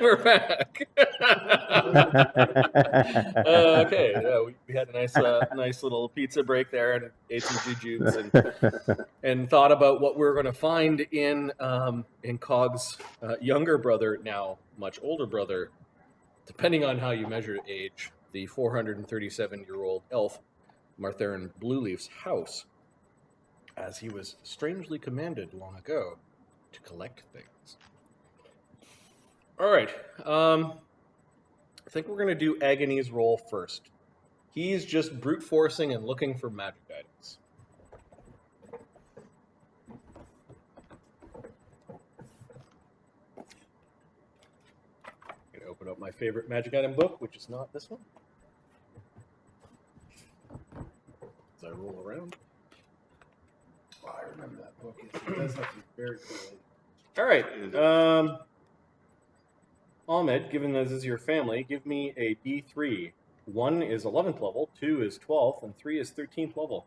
We're back. Okay, yeah, we had a nice little pizza break there and ate some jujubes and thought about what we're going to find in Cog's younger brother, now much older brother, depending on how you measure age, the 437-year-old elf Martharan Blueleaf's house, as he was strangely commanded long ago to collect things. All right. I think we're going to do Agony's roll first. He's just brute forcing and looking for magic items. I'm going to open up my favorite magic item book, which is not this one. As I roll around. Oh, I remember that book. It does have some very cool. All right. Ahmed, given this is your family, give me a D3. 1 is 11th level, 2 is 12th, and 3 is 13th level.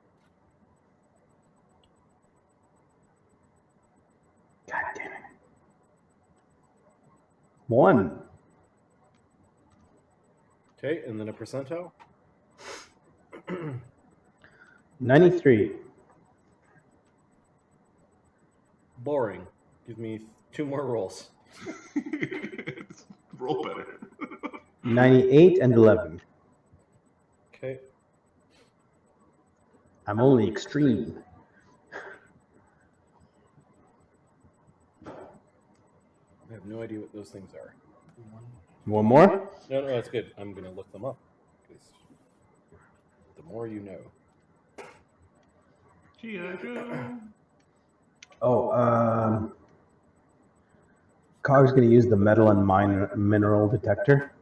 God damn it. 1. Okay, and then a percentile? 93. Boring. Give me 2 more rolls. Roll better. 98 and 11. Okay. I'm only extreme. I have no idea what those things are. One more? No, that's good. I'm going to look them up. Because the more you know. G.I. Joe. Oh, Cog's going to use the metal and mineral detector.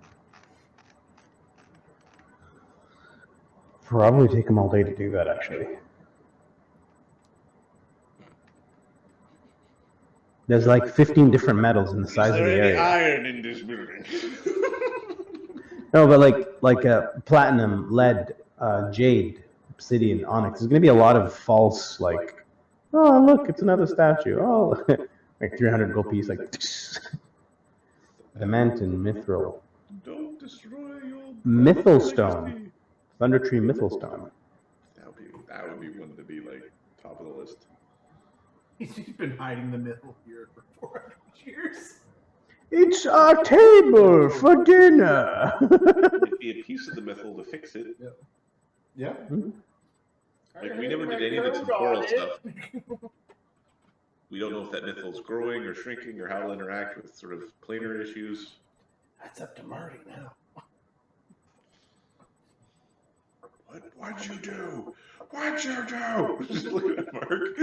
Probably take him all day to do that, actually. There's like 15 different metals in the size of the area. Is there any iron in this building? No, but like platinum, lead, jade, obsidian, onyx. There's going to be a lot of false, like, oh, look, it's another statue. Oh, like 300 gold piece, like Adamantine, mithril. Don't destroy your Mythelstone. Thunder Tree Mythelstone. That would be one to be like top of the list. He's been hiding the mythal here for 400 years. It's our table for dinner. It'd be a piece of the mythal to fix it. Yeah. Hmm? Like, we never did any of the temporal stuff. We don't know if that mythal's growing or shrinking or how it'll interact with sort of planar issues. That's up to Marty now. What'd you do? What'd you do? Just looking at Mark.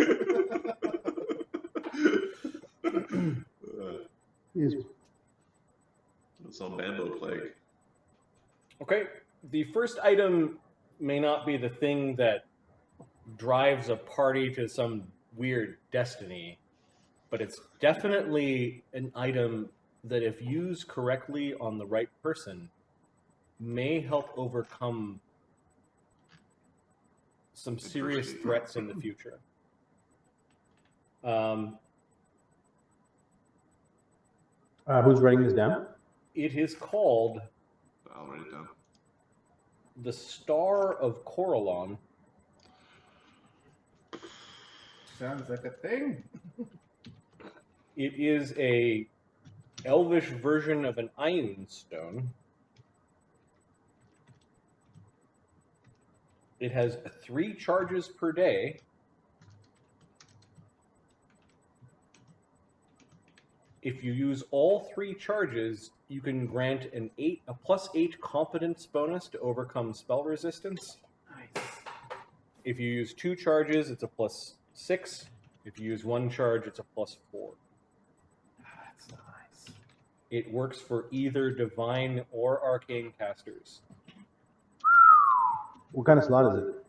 It's on Bambo Plague. Okay, the first item may not be the thing that drives a party to some weird destiny, but it's definitely an item that, if used correctly on the right person, may help overcome some serious threats in the future. Who's writing this down? It is called I'll write it down. the Star of Coralon. Sounds like a thing. It is a elvish version of an ioun stone. It has 3 charges per day. If you use all 3 charges, you can grant a +8 competence bonus to overcome spell resistance. Nice. If you use 2 charges, it's a +6. If you use 1 charge, it's a +4. That's nice. It works for either divine or arcane casters. What kind of slot is it?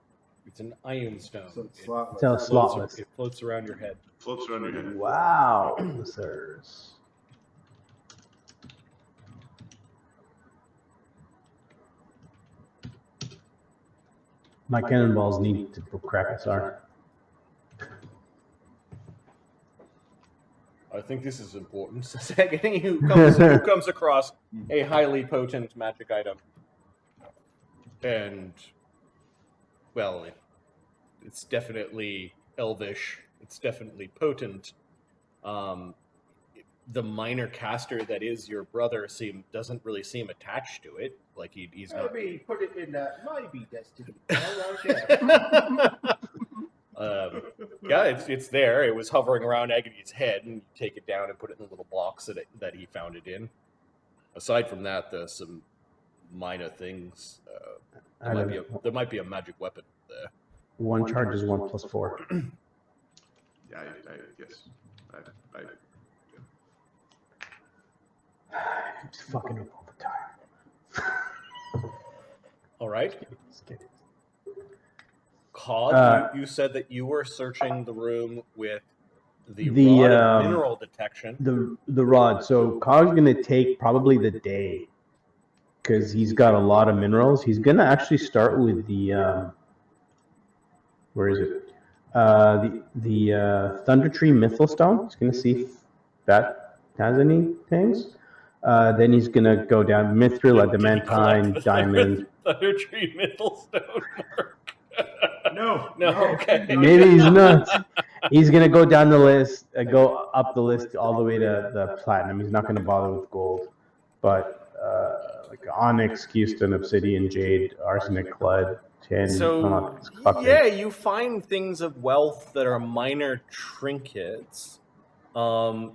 It's an ioun stone. So it's slotless. It's a slotless. It floats around your head. Floats around your head. Wow, sirs. My cannonballs need to crack us are. A think this is important, says Agony, who comes across a highly potent magic item. And, well, it's definitely elvish. It's definitely potent. The minor caster that is your brother doesn't really seem attached to it. Like he's not. Maybe put it in maybe destiny. Yeah, it's there. It was hovering around Agony's head, and you take it down and put it in the little box that he found it in. Aside from that, there's some minor things. There might be a magic weapon there. One charge is 1 + 4. Yeah, I guess. I'm just fucking up all the time. All right. Just kidding. Cog, you said that you were searching the room with the rod of mineral detection. The rod. So Cog's gonna take probably the day because he's got a lot of minerals. He's gonna actually start with the where is it? The Thunder Tree Mythal Stone. He's gonna see if that has any things. Then he's gonna go down Mithril, Adamantine, Diamond. Thunder Tree Mythal Stone. No. Okay. Maybe he's not. He's gonna go down the list, go up the list all the way to the platinum. He's not gonna bother with gold, but like onyx, keystone, obsidian, jade, arsenic, clad, tin. So yeah, you find things of wealth that are minor trinkets. From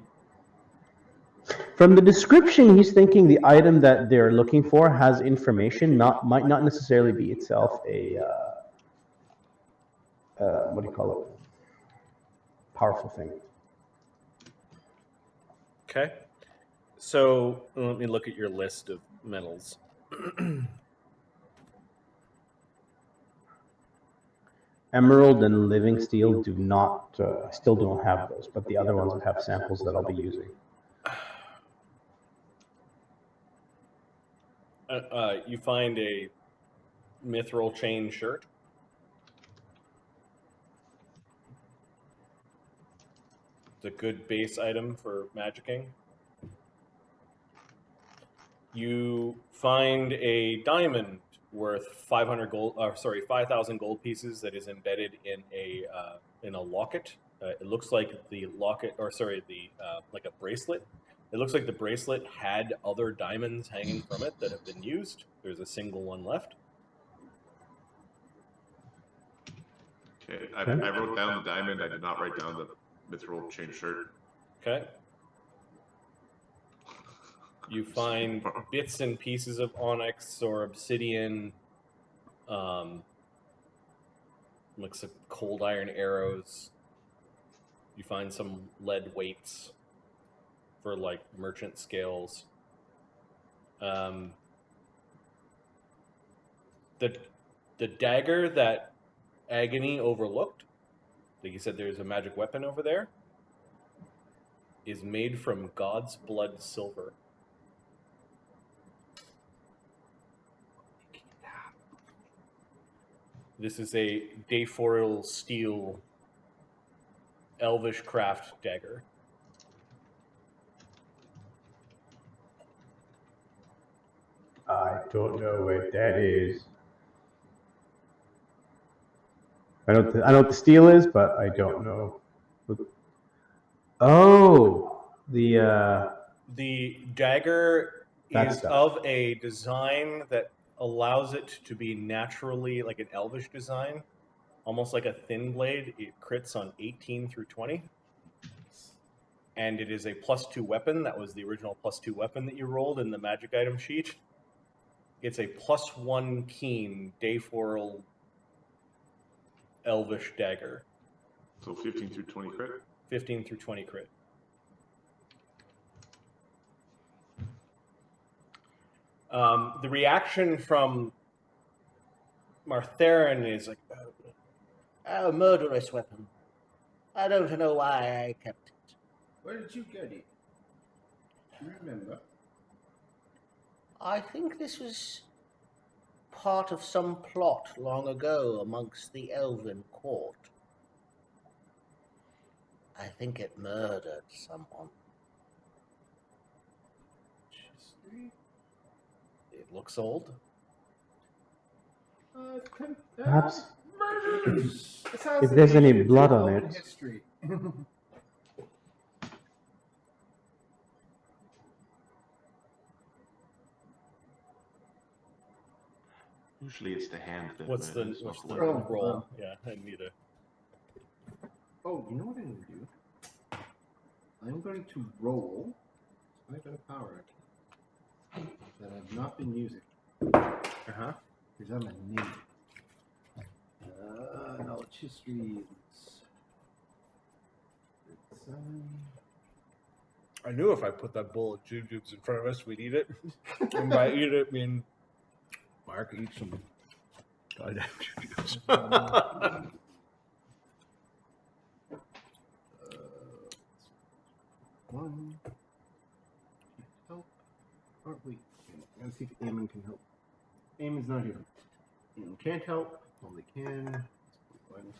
the description, he's thinking the item that they're looking for has information, might not necessarily be itself a what do you call it? Powerful thing. Okay. So let me look at your list of metals. Emerald and living steel do not. I still don't have those, but the other ones have samples that I'll be using. You find a mithril chain shirt. It's a good base item for magicking. You find a diamond worth 500 gold. 5,000 gold pieces that is embedded in a locket. It looks like the locket, like a bracelet. It looks like the bracelet had other diamonds hanging from it that have been used. There's a single one left. Okay, I wrote down the diamond. I did not write down the mithril chain shirt. Okay. You find bits and pieces of onyx or obsidian, like some cold iron arrows. You find some lead weights for like merchant scales. The dagger that Agony overlooked, like you said, there's a magic weapon over there, is made from God's blood silver. This is a Dayforil steel elvish craft dagger. I don't know what that is. I know what the steel is, but I don't know. Oh, the dagger is stuff. of a design that allows it to be naturally like an elvish design, almost like a thin blade. It crits on 18 through 20. And it is a +2 weapon. That was the original +2 weapon that you rolled in the magic item sheet. It's a +1 keen Dayforil elvish dagger. So 15 through 20 crit? 15 through 20 crit. The reaction from Martharan is like, "Oh, murderous weapon. I don't know why I kept it." Where did you get it? Do you remember? I think this was part of some plot long ago amongst the elven court. I think it murdered someone. History? It looks old. Perhaps Murders. if there's any Assassinations blood in on elven it. History. Usually it's the hand that What's the murders, not what's the weapon. roll? Yeah, I need a. Oh, you know what I'm going to do? I'm going to roll. I've got a power action that I've not been using. Uh-huh. Because I'm a native. Knowledge history is. I knew if I put that bowl of jujubes in front of us, we'd eat it. And by eat it, I mean Mark eats some goddamn jujubes. One. Help. Oh, wait. Let's see if Eamon can help. Eamon's not here. Eamon can't help. Well, they can. One.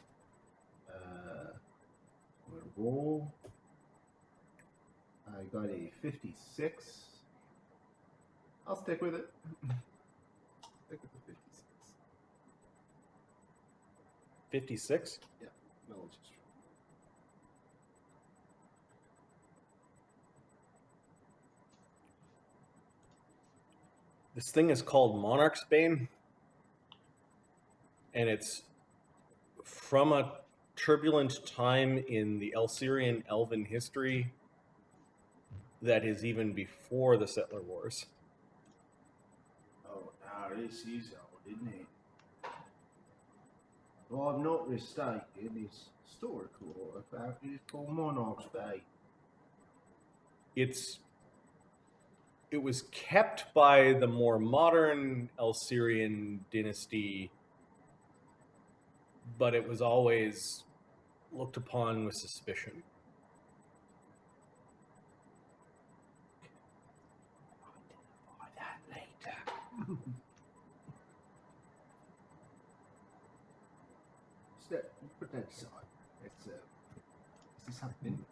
I'm going to roll. I got a 56. I'll stick with it. Stick with the 56. 56? Yeah, knowledge history. This thing is called Monarch's Bane, and it's from a turbulent time in the Elsyrian elven history that is even before the Settler Wars. Oh, now this is old, isn't it? Well, I'm not mistaken. This historical artifact is called Monarch's Bay. It was kept by the more modern Elsyrian dynasty, but it was always looked upon with suspicion. That later. Put that aside. It's is this happening?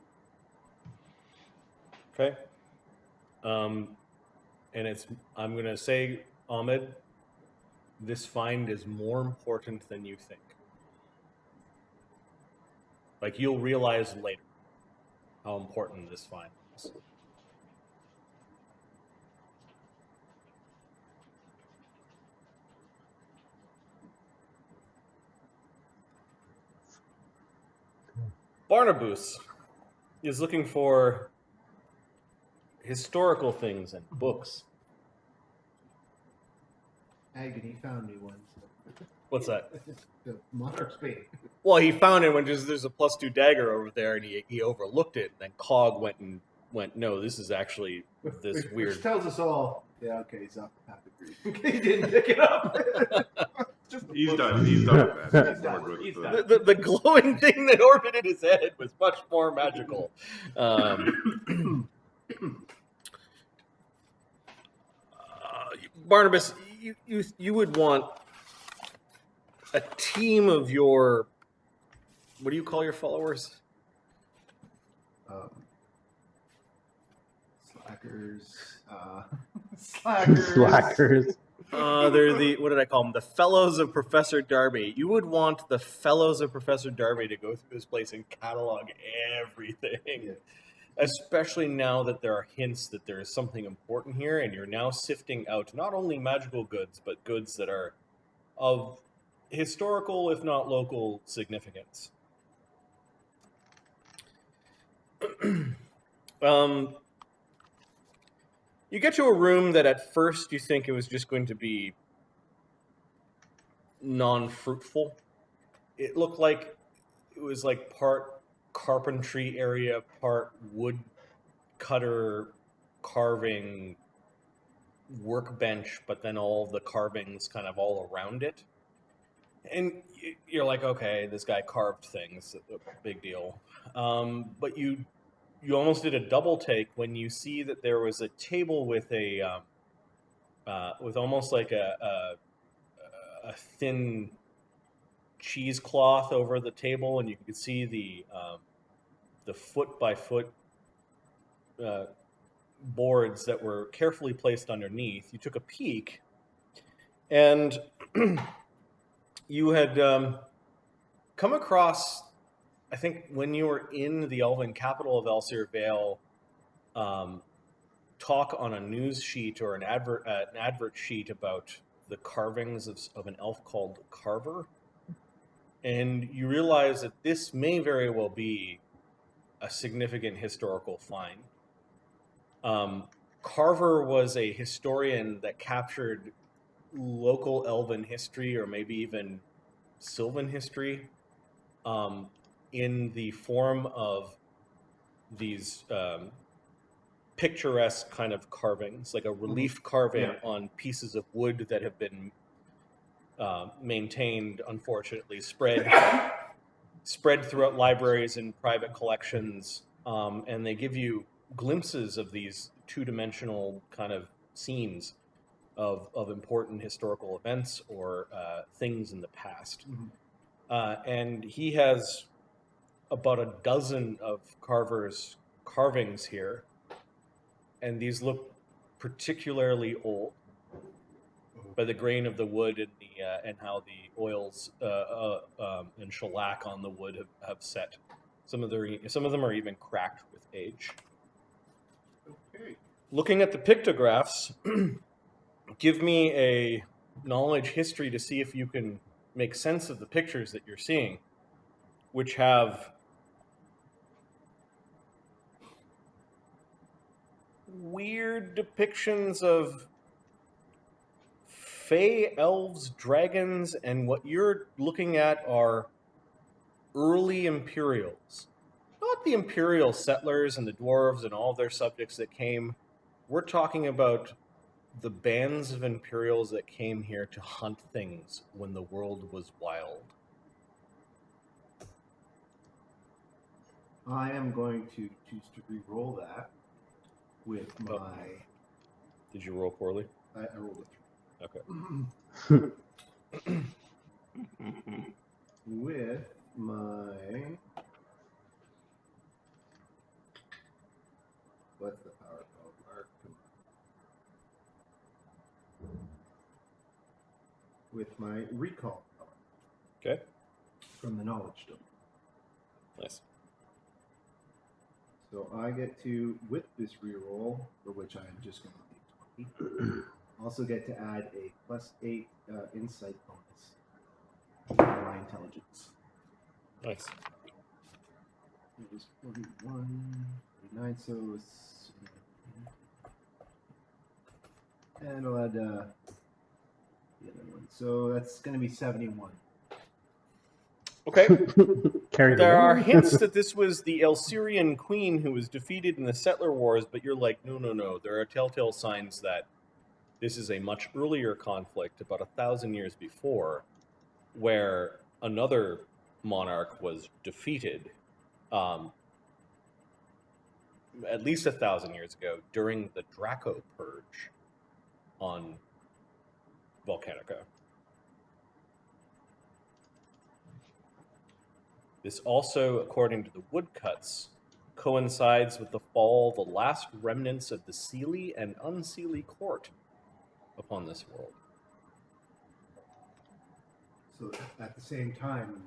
Okay. And I'm going to say, Ahmed, this find is more important than you think. Like, you'll realize later how important this find is. Barnabus is looking for historical things and books. Agony found me one. What's that? The Monarch's Bay. Well, he found it when there's a +2 dagger over there, and he overlooked it. And then Cog went, no, this is actually this weird. Which tells us all. Yeah, okay, he's off the path of grief. He didn't pick it up. He's done. He's done with that. He's done. He's done. The glowing thing that orbited his head was much more magical. Barnabas, you would want a team of your, what do you call your followers? Slackers. Slackers. They're the, what did I call them? The Fellows of Professor Darby. You would want the Fellows of Professor Darby to go through this place and catalog everything. Yeah. Especially now that there are hints that there is something important here, and you're now sifting out not only magical goods, but goods that are of historical, if not local, significance. You get to a room that at first you think it was just going to be non-fruitful. It looked like it was like part carpentry area, part wood cutter carving workbench, but then all the carvings kind of all around it. And you're like, okay, this guy carved things, big deal. But you almost did a double take when you see that there was a table with a with almost like a thin cheesecloth over the table, and you could see the the foot-by-foot boards that were carefully placed underneath. You took a peek, and you had come across, I think when you were in the elven capital of Elsir Vale, talk on a news sheet or an advert sheet about the carvings of an elf called Carver. And you realize that this may very well be a significant historical find. Carver was a historian that captured local elven history, or maybe even Sylvan history, in the form of these picturesque kind of carvings, like a relief carving on pieces of wood that have been maintained, unfortunately, spread throughout libraries and private collections, and they give you glimpses of these two-dimensional kind of scenes of important historical events or things in the past. And he has about a dozen of Carver's carvings here, and these look particularly old by the grain of the wood and and how the oils and shellac on the wood have set. Some of them are even cracked with age. Okay. Looking at the pictographs, give me a knowledge history to see if you can make sense of the pictures that you're seeing, which have weird depictions of fey, elves, dragons, and what you're looking at are early Imperials. Not the Imperial settlers and the dwarves and all their subjects that came. We're talking about the bands of Imperials that came here to hunt things when the world was wild. I am going to choose to re-roll that with my... Did you roll poorly? I rolled it. Okay. With my... What's the power called? Mark? With my recall power. Okay. From the knowledge stone. Nice. So I get to, with this reroll, for which I am just going to do 20, also get to add a +8 insight bonus to my intelligence. Nice. It was 41, 49, so it's... And I'll add the other one. So that's going to be 71. Okay. There are away. hints that this was the Elsirian queen who was defeated in the Settler Wars, but you're like, no. There are telltale signs that this is a much earlier conflict, about 1,000 years before, where another monarch was defeated, at least 1,000 years ago, during the Draco Purge on Volcanica. This also, according to the woodcuts, coincides with the fall of the last remnants of the Seelie and Unseelie court upon this world. So at the same time...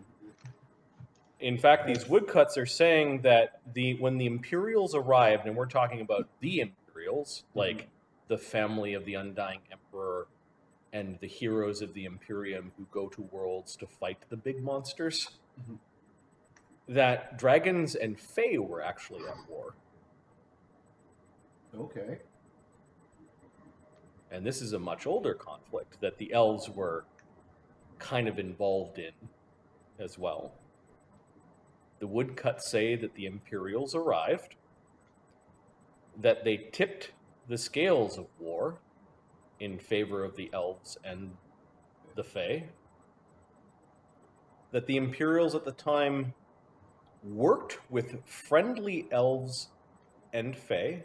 In fact, these woodcuts are saying that when the Imperials arrived, and we're talking about the Imperials, like the family of the Undying Emperor and the heroes of the Imperium who go to worlds to fight the big monsters, that dragons and fae were actually at war. Okay. And this is a much older conflict that the elves were kind of involved in as well. The woodcuts say that the Imperials arrived, that they tipped the scales of war in favor of the elves and the fae, that the Imperials at the time worked with friendly elves and fae,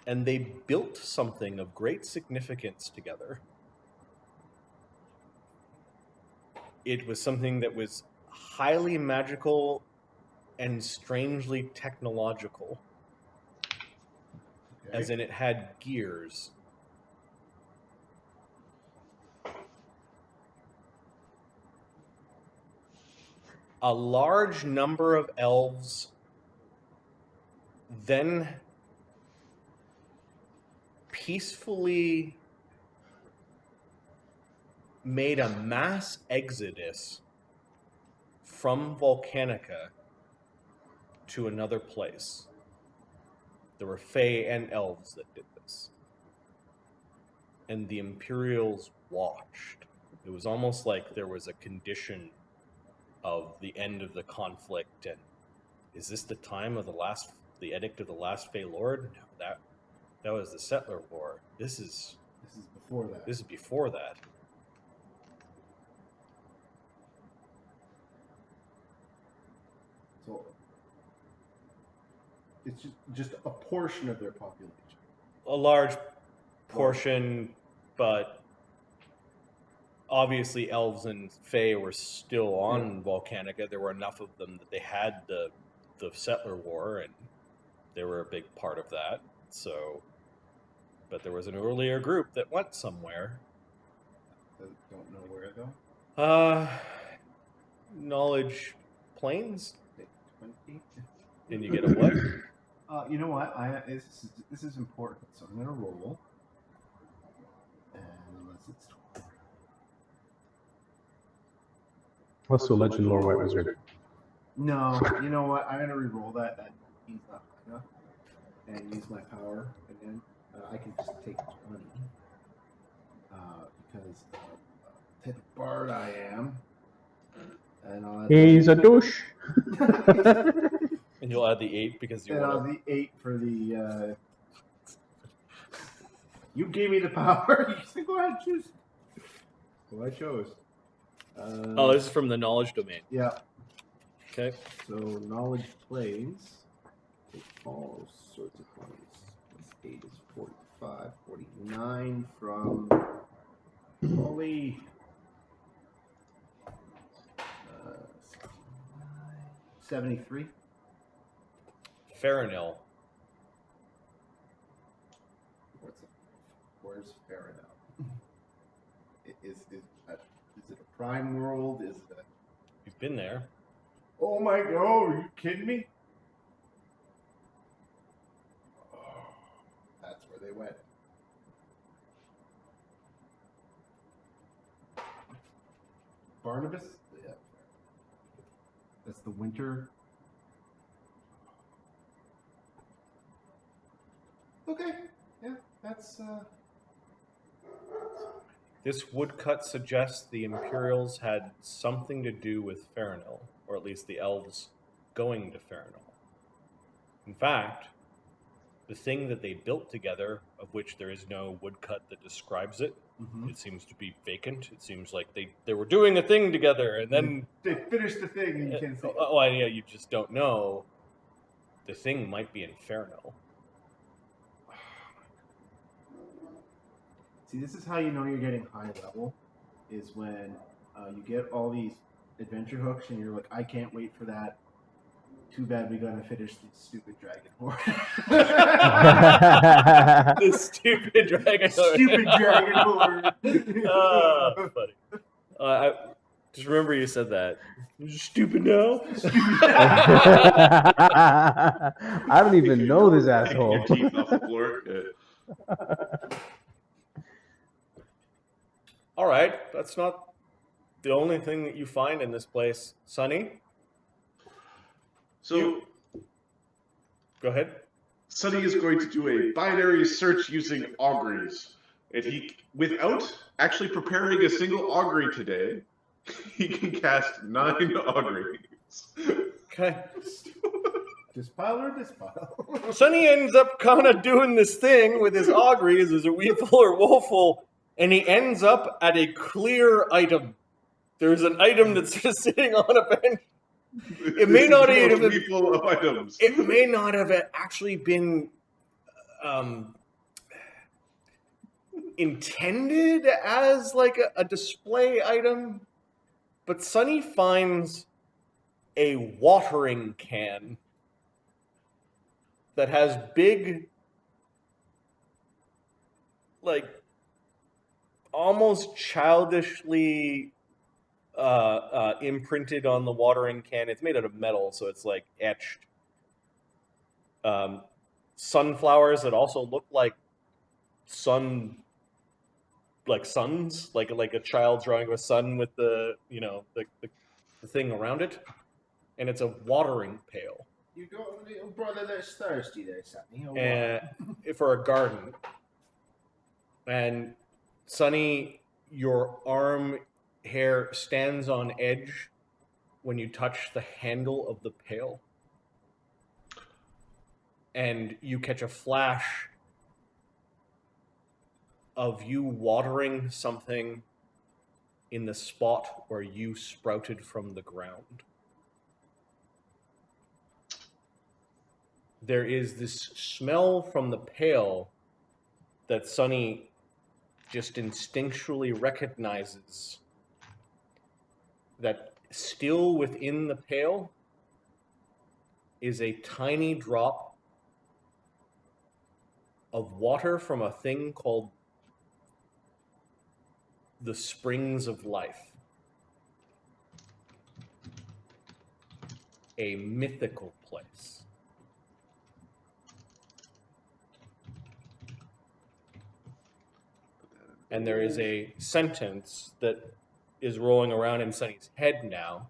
and they built something of great significance together. It was something that was highly magical and strangely technological, as in it had gears. A large number of elves then peacefully made a mass exodus from Volcanica to another place. There were Fae and elves that did this. And the Imperials watched. It was almost like there was a condition of the end of the conflict, and is this the time of the edict of the last Fae Lord? No, that was the Settler War. This is before that. This is before that. So it's just a portion of their population. A large portion, but obviously elves and Fae were still on Volcanica. There were enough of them that they had the Settler War, and they were a big part of that. So, but there was an earlier group that went somewhere. I don't know where though. Knowledge Plains. 20. Then you get a what? You know what? This is important, so I'm gonna roll. And unless it's 20. What's the legend lore white wizard? No, you know what? I'm gonna re-roll that. That he's not high enough, and use my power again. I can just take 20 because type of bard I am. And I'll He's a douche. And you'll add the 8 because you want the 8 for the. You gave me the power. You said, go ahead, choose. So I chose. Oh, this is from the knowledge domain. Yeah. Okay. So knowledge plays. Take all sorts of points. This 8 is 45, 49 from Holy. 73. Farinil. Where's Farinil? Is it a prime world? Is it a... You've been there. Oh my god, are you kidding me? Oh, that's where they went. Barnabus? Yeah. That's the winter. Okay. Yeah, that's This woodcut suggests the Imperials had something to do with Farinil, or at least the elves going to Farinil. In fact, the thing that they built together, of which there is no woodcut that describes it, it seems to be vacant. It seems like they were doing a thing together, and then they finished the thing, and you can't see. Oh, yeah, you just don't know. The thing might be in Farinil. See, this is how you know you're getting high level, is when you get all these adventure hooks, and you're like, I can't wait for that. Too bad we gotta finish this stupid dragon horde. The stupid dragon horde. Stupid dragon horde. Oh, funny. Just remember you said that. You're stupid now? I don't even know this asshole. Your teeth off the floor. All right, that's not the only thing that you find in this place. Sonny? So, Go ahead. Sonny is going to do a binary search using auguries. And he, without actually preparing a single augury today, he can cast 9 auguries. Okay. Dispile or dispile? Sonny ends up kind of doing this thing with his auguries. Is it weevil or woeful? And he ends up at a clear item. There's an item that's just sitting on a bench. It may not have of items. It may not have actually been intended as like a display item, but Sonny finds a watering can that has big, like, almost childishly imprinted on the watering can. It's made out of metal, so it's like etched. Sunflowers that also look like suns, like a child drawing of a sun with the the thing around it, and it's a watering pail. You got a little brother that's thirsty there, Sammy, or what? For a garden. And Sonny, your arm hair stands on edge when you touch the handle of the pail. And you catch a flash of you watering something in the spot where you sprouted from the ground. There is this smell from the pail that Sonny just instinctually recognizes that still within the pail is a tiny drop of water from a thing called the Springs of Life. A mythical place. And there is a sentence that is rolling around in Sonny's head now.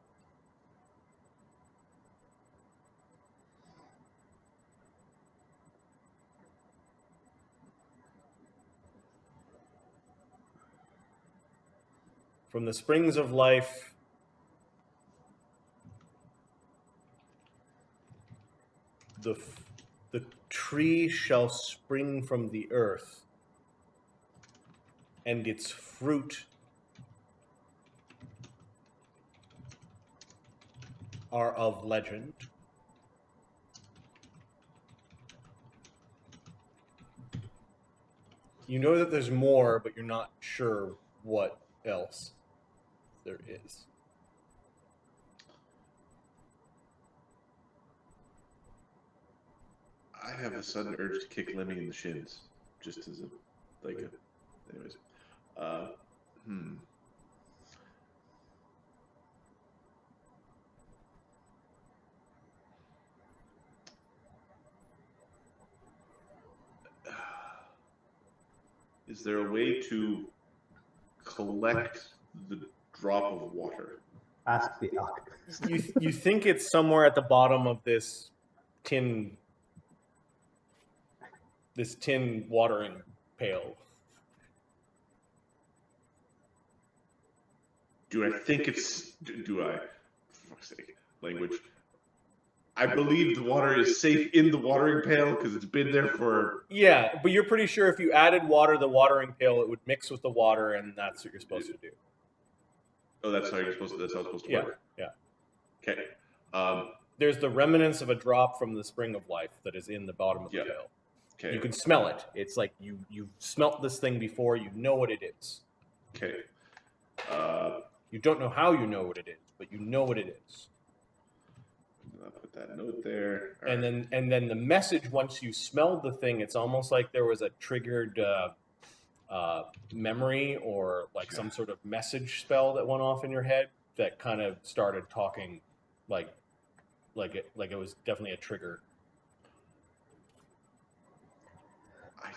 From the springs of life, the tree shall spring from the earth, and its fruit are of legend. You know that there's more, but you're not sure what else there is. I have a sudden urge to kick Lemmy in the shins, just as anyways. Is there a way to collect the drop of water? Ask the alchemist. You think it's somewhere at the bottom of this tin watering pail. Do I think it's... Do I? For fuck's sake. Language. I believe the water is safe in the watering pail because it's been there for... Yeah, but you're pretty sure if you added water to the watering pail, it would mix with the water, and that's what you're supposed to do. Oh, that's how you're supposed to... That's how it's supposed to work? Yeah. Okay. There's the remnants of a drop from the spring of life that is in the bottom of the pail. Okay. You can smell it. It's like you've smelt this thing before. You know what it is. Okay. You don't know how you know what it is, but you know what it is. I'll put that note there. And then the message, once you smelled the thing, it's almost like there was a triggered memory or like some sort of message spell that went off in your head that kind of started talking like it was definitely a trigger. I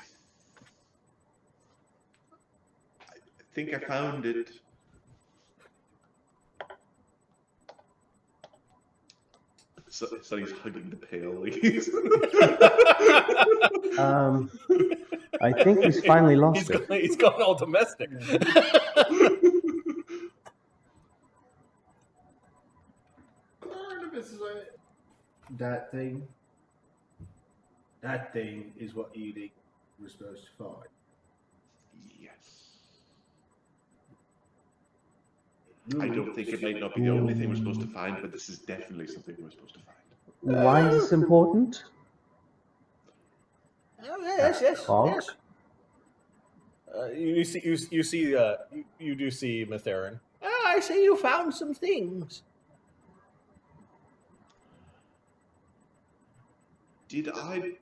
think I found it. Sonny's hugging the pail. I think he's finally lost it. He's gone all domestic. Barnabus is like, that thing is what you think we're supposed to find. Yes. I don't think it might not be the only thing we're supposed to find, but this is definitely something we're supposed to find. Why is this important? Oh, yes. Clock? You do see Martharan. Oh, I see you found some things. Did I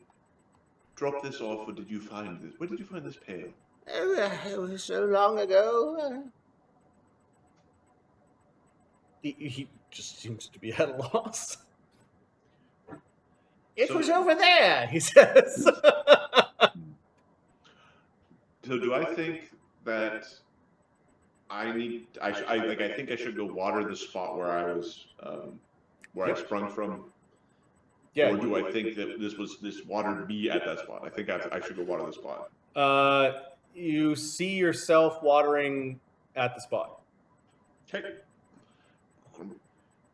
drop this off, or did you find this? Where did you find this pail? It was so long ago. He just seems to be at a loss. It was over there, he says. So do I think that I think I should go water the spot where I was, where I sprung from? Yeah. Or do I think that this watered me at that spot? I think I should go water the spot. You see yourself watering at the spot. Okay.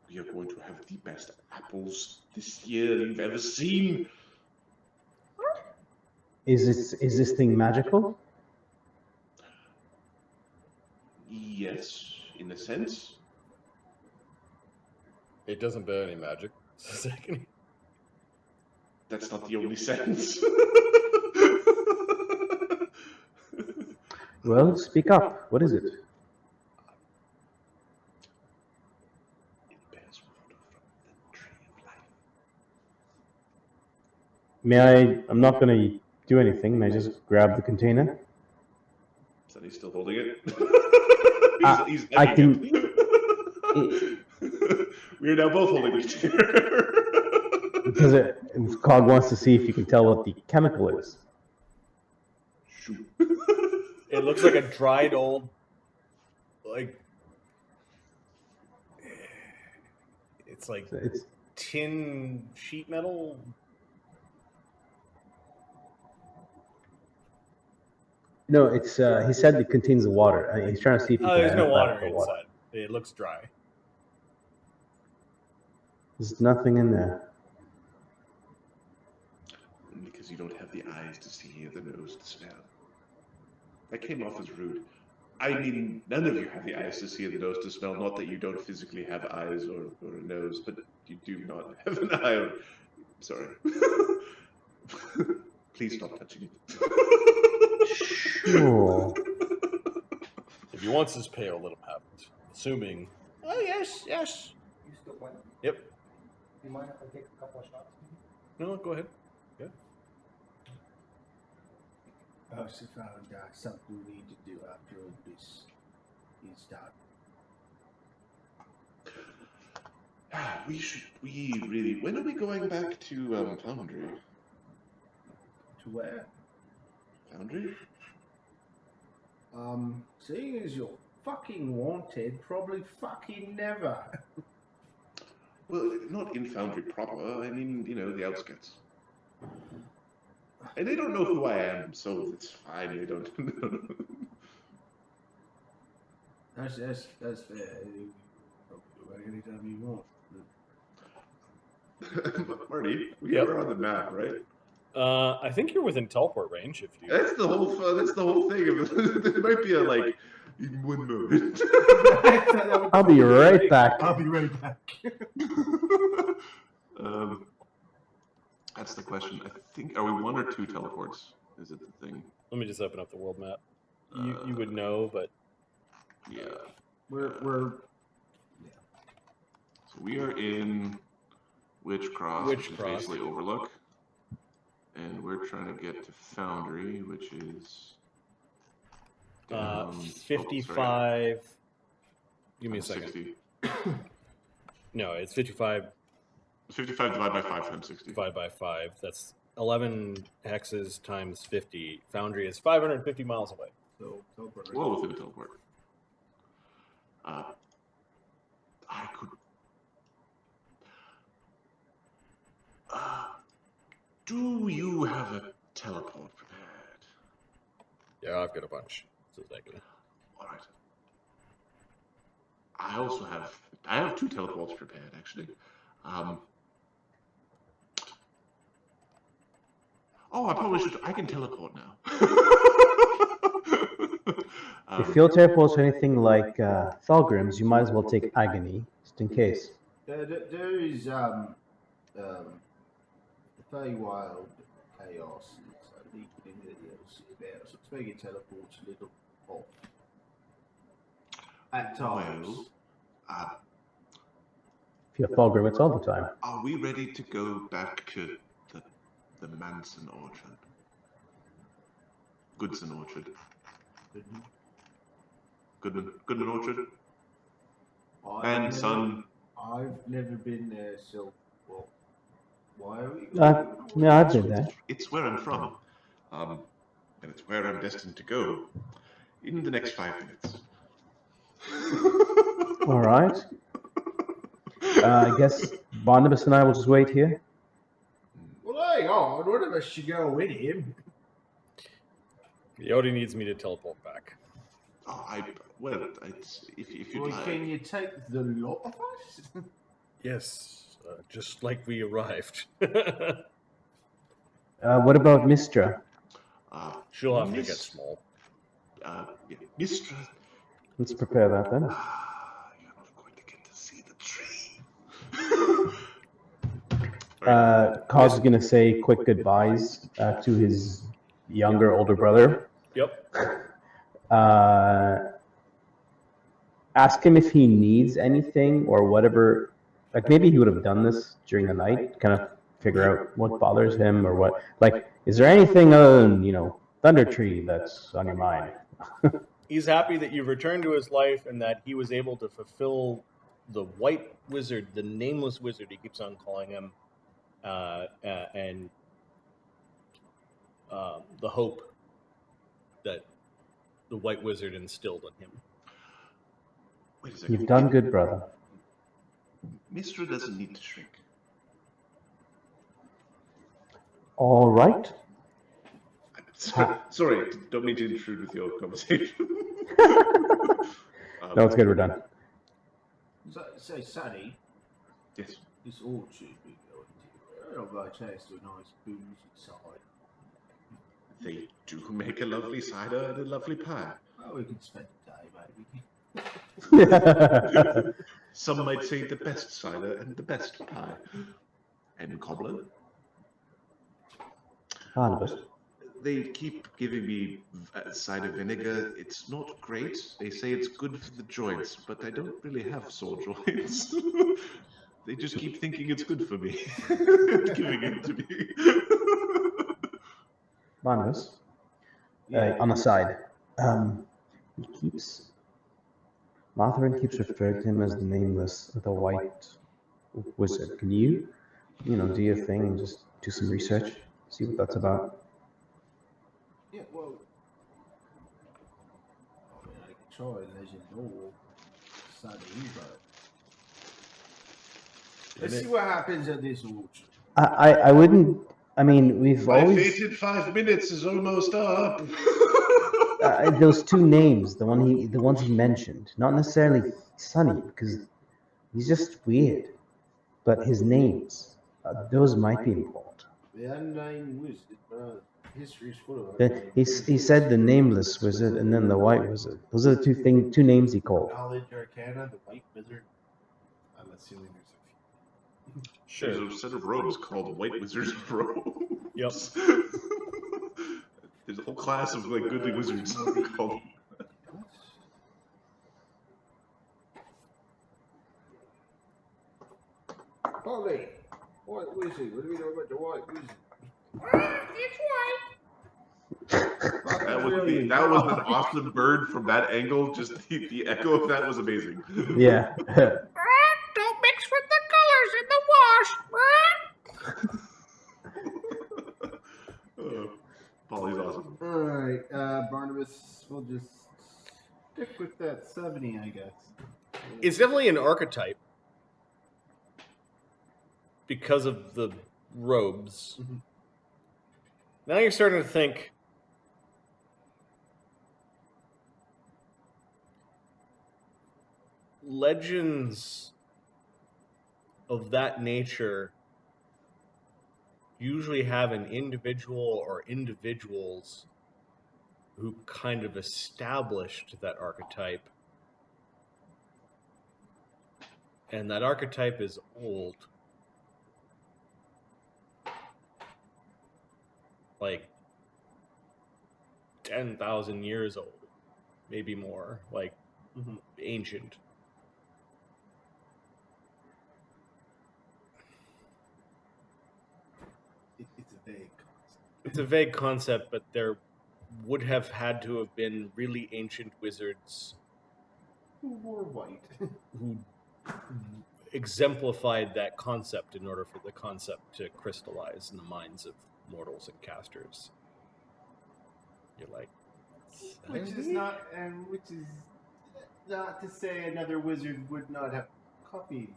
We are going to have the best apples this year you've ever seen. Is this thing magical? Yes, in a sense. It doesn't bear any magic. That's not the only sense. Well, speak up. What is it? It bears water from the tree of life. May I? I'm not going to do anything. May I just grab the container? Is that he's still holding it? he's I can. We're now both holding it here. Because Cog wants to see if you can tell what the chemical is. Shoot. It looks like a dried old, like, it's like It's tin sheet metal. no. It's he said it contains the water. He's trying to see if. Oh, there's no water inside. It looks dry. There's nothing in there. Because you don't have the eyes to see or the nose to smell. That came off as rude. I mean, none of you have the eyes to see or the nose to smell. Not that you don't physically have eyes or a nose, but you do not have an eye. Or... Sorry. Please stop touching it. Sure. If he wants his pale, let him have it. Assuming. Oh, yes. You still win? Yep. Do you mind if I take a couple of shots? No, go ahead. Yeah. I also found something we need to do after all this is done. We really... When are we going back to Foundry? To where? Foundry? Seeing as you're fucking wanted, probably fucking never. Well, not in Foundry proper. I mean, you know, the outskirts. And they don't know who I am, so it's fine. They don't know. That's fair. You can go anytime you want. Marty, we Yep. are on the map, right? I think you're within teleport range if you. That's the whole. That's the whole thing. There might be a like in 1 moment. I'll be right back. I'll be right back. That's the question. I think. Are we 1 or 2 teleports? Is it the thing? Let me just open up the world map. You would know, but Yeah. We're So we are in Witchcross, which is Witchcross. basically Overlook, and we're trying to get to Foundry, which is 55. Give me a second. 60. No, it's 55 55 divided by 5 times 60. divided by 5. That's 11 hexes times 50. Foundry is 550 miles away. so teleport. Well within a teleport. I could. Do you have a teleport prepared? Yeah, I've got a bunch. So that good. All right. I have 2 teleports prepared actually. I probably should. I can teleport now. If you'll teleport anything like Thalgrim's, you might as well take Agony, just in case. There is the Feywild chaos is leaking into the LC there, so it's making teleports a little off at times. Well, If you have Thalgrim, it's all the time. are we ready to go back to the the Manson Orchard. Goodson Orchard. Goodman Orchard. And son. I've never been there, so well, why are we? Yeah, I've been there. It's where I'm from. And it's where I'm destined to go in the next 5 minutes. All right. I guess Barnabas and I will just wait here. Well, hang on. One of us should go with him. Yodi needs me to teleport back. Oh, if you'd Well, like. can you take the lot of us? Yes, just like we arrived. What about Mistra? She'll have to get small. Mistra. Let's prepare that then. You're not going to get to see the tree. Cos is going to say quick goodbyes to his older brother. Yep. Ask him if he needs anything or whatever. Like maybe he would have done this during the night, kind of figure out what bothers him or what. Like, is there anything other than Thunder Tree that's on your mind? He's happy that you've returned to his life and that he was able to fulfill the White Wizard, the Nameless Wizard, he keeps on calling him, and the hope that the White Wizard instilled in him. Wait a second. You've done good, brother. Mistra doesn't need to shrink. All right. Sorry, don't mean to intrude with your conversation. No, it's good. We're done. So, Sonny, Yes. this orchard we go into, I don't by chance to a nice boozy side. They do make a lovely cider and a lovely pie. Well, we could spend the day, maybe. Some might say the best cider and the best pie. And cobbler. Barnabas. They keep giving me cider vinegar. It's not great. They say it's good for the joints, but I don't really have sore joints. They just keep thinking it's good for me. Giving it to me. Barnabas. On the side. Martharan keeps referring to him as the Nameless, the White Wizard. Can you, do your thing and just do some research, see what that's about? Yeah, well, I mean, I can try and let you know Sonny, but let's see what happens at this orchard. I wouldn't. I mean, we've My always fated 5 minutes is almost up. those two names, the ones he mentioned, not necessarily Sonny, because he's just weird, but his names, those might be important. The unnamed wizard, history's full of it. He said the Nameless Wizard and then the White Wizard. Those are the two names he called. Knowledge Arcana, the White Wizard. I'm assuming there's a few. Sure. There's a set of robes called White Wizard's robes. Yep. There's a whole class of goodly wizards called. Polly, White Wizard. What do we know about the White Wizard? It's white. That was an awesome bird from that angle. Just the echo of that was amazing. Yeah. Don't mix with the colors in the wash. Polly's awesome. Alright, Barnabas, we'll just stick with that 70, I guess. It's definitely an archetype because of the robes. Mm-hmm. Now you're starting to think, legends of that nature usually have an individual or individuals who kind of established that archetype. And that archetype is old. Like 10,000 years old, maybe more, like ancient. It's a vague concept. It's a vague concept, but there would have had to have been really ancient wizards Who wore white? who exemplified that concept in order for the concept to crystallize in the minds of mortals and casters. You're like, Which is not to say another wizard would not have copied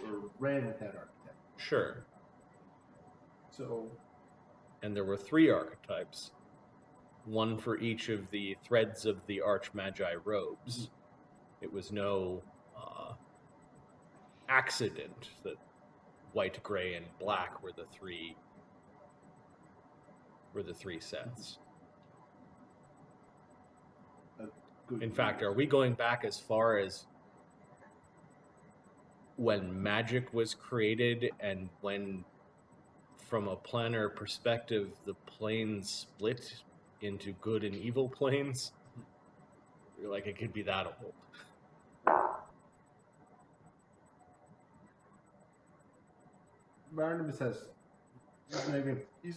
or ran with that archetype. sure. So, And there were 3 archetypes, one for each of the threads of the Archmagi robes. It was no accident that white, gray, and black were the three sets. good. In fact, are we going back as far as when magic was created and when, from a planar perspective, the planes split into good and evil planes? You're like, it could be that old. Barnabas has. He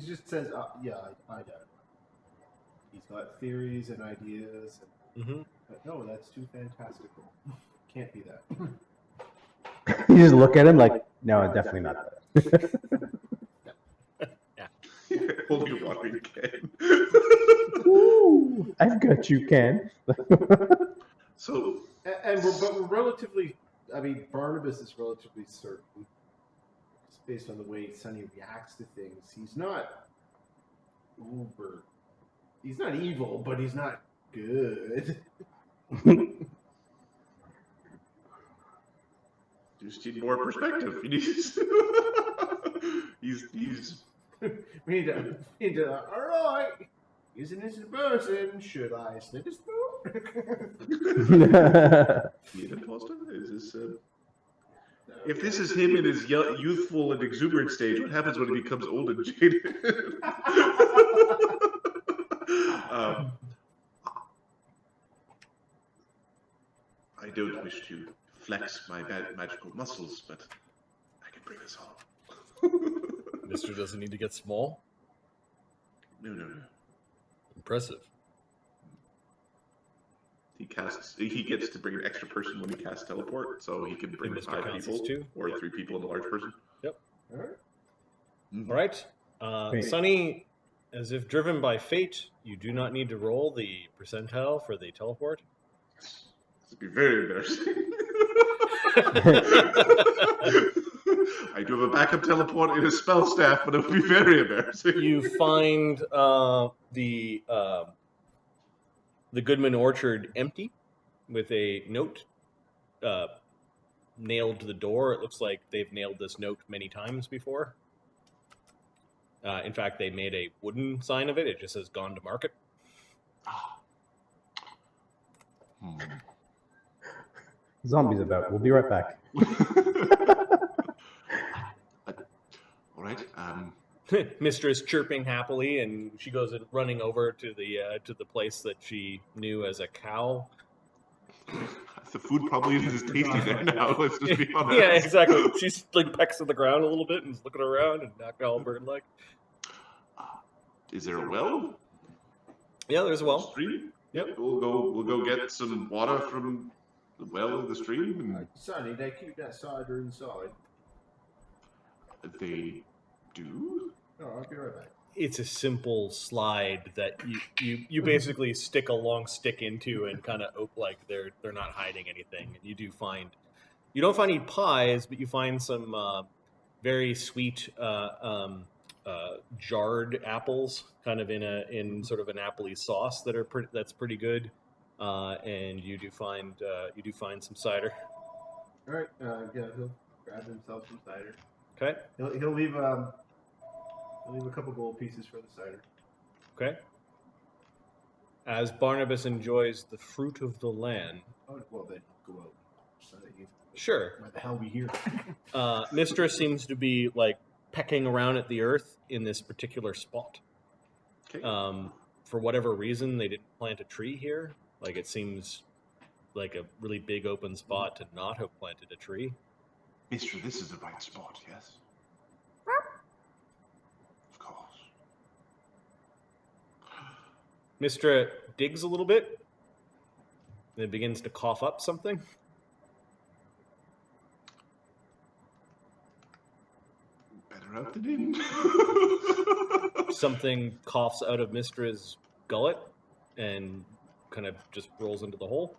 just says, "Yeah, I doubt it." He's got theories and ideas, Mm-hmm. but no, that's too fantastical. Can't be that. You just look at him like, no, definitely not that. Hold your watering can. Ooh, I've got you, Ken. So, But we're relatively. I mean, Barnabas is relatively certain, just based on the way Sonny reacts to things. He's not uber. He's not evil, but he's not good. just need more perspective. He's we need to. All right. He's an innocent person. Should I slit his throat? Being imposter? Is this if this is him in his youthful and exuberant stage, what happens when he becomes old and jaded? I don't wish to flex my magical muscles, but I can bring this off. Mister doesn't need to get small. No. Impressive. He gets to bring an extra person when he casts teleport, so he can bring And Mr. 5 counts people as 2. or 3 people and a large person. All right. Mhm. All right. Great. Sonny, as if driven by fate, you do not need to roll the percentile for the teleport. This would be very embarrassing. I do have a backup teleport in a spell staff, but it would be very embarrassing. You find the Goodman Orchard empty, with a note nailed to the door. It looks like they've nailed this note many times before. In fact, they made a wooden sign of it. It just says "Gone to Market." Zombies about. We'll be right back. All right. Mistress chirping happily, and she goes running over to the place that she knew as a cow. The food probably isn't as tasty there now. Let's just be honest. Yeah, exactly. She's like pecks at the ground a little bit and is looking around and acting all bird-like. Is there a well? Yeah, there's a well. Stream? Yep. We'll go get some water from the well in the stream. And Sonny, they keep that cider inside. they do. No, I'll be right back. It's a simple slide that you basically stick a long stick into and kind of like they're not hiding anything. And you don't find any pies, but you find some very sweet jarred apples, kind of in sort of an appley sauce that's pretty good. And you do find some cider. All right. Yeah, he'll grab himself some cider. Okay. He'll leave a couple gold pieces for the cider. Okay. As Barnabas enjoys the fruit of the land. Oh, well, then go out. So that you. Sure. Why the hell we here? Mistress seems to be like pecking around at the earth in this particular spot. Okay. For whatever reason, they didn't plant a tree here. Like, it seems like a really big open spot to not have planted a tree. Mister, this is the right spot, yes? Mistra digs a little bit, then begins to cough up something. Better out than in. Something coughs out of Mistra's gullet and kind of just rolls into the hole.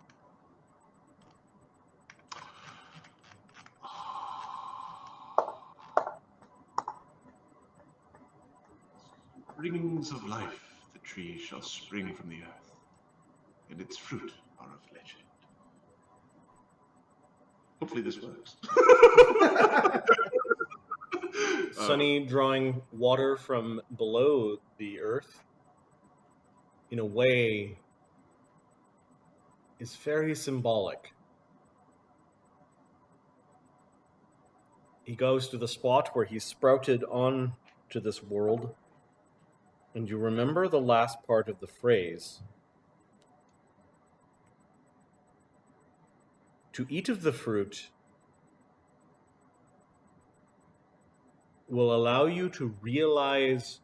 Springs of life, the tree shall spring from the earth, and its fruit are of legend. Hopefully this works. Sunny drawing water from below the earth, in a way, is very symbolic. He goes to the spot where he sprouted on to this world, and you remember the last part of the phrase. To eat of the fruit will allow you to realize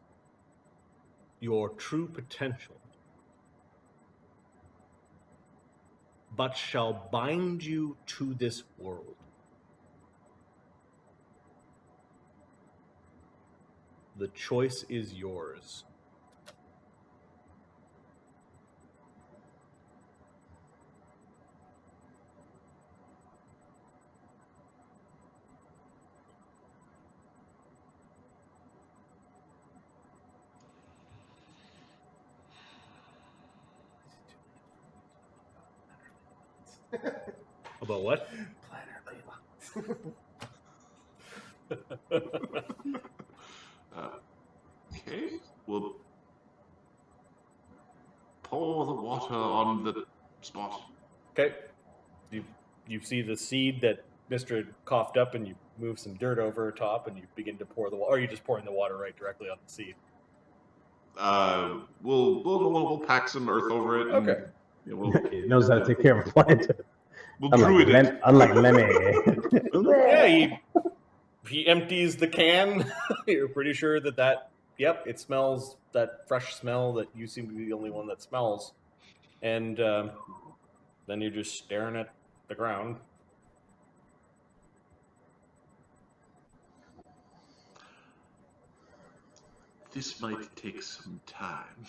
your true potential, but shall bind you to this world. The choice is yours. About what? Okay, we'll pour the water on the spot. Okay. You see the seed that Mr. coughed up, and you move some dirt over top, and you begin to pour the water. Or are you just pouring the water right directly on the seed? We'll pack some earth over it. And, Okay. yeah, we'll, He knows how to take care of a plant. we'll druid it. Unlike Lemmy. Yeah, he empties the can. You're pretty sure that yep, it smells that fresh smell that you seem to be the only one that smells. And then you're just staring at the ground. This might take some time.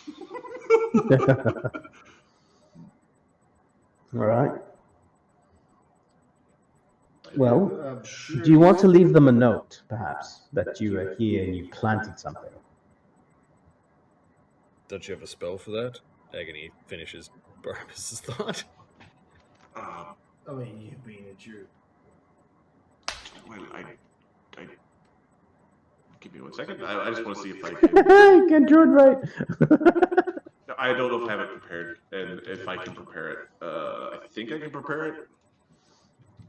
All right. Well, Sure. do you want to leave them a note, perhaps, that you were here and you planted something? Don't you have a spell for that? Agony finishes Barnabas' thought. I mean, you being a Jew. Well, I give me 1 second. I just want to see if I can. You can do it right. I don't know if I have it prepared, and if I can prepare it. I think I can prepare it.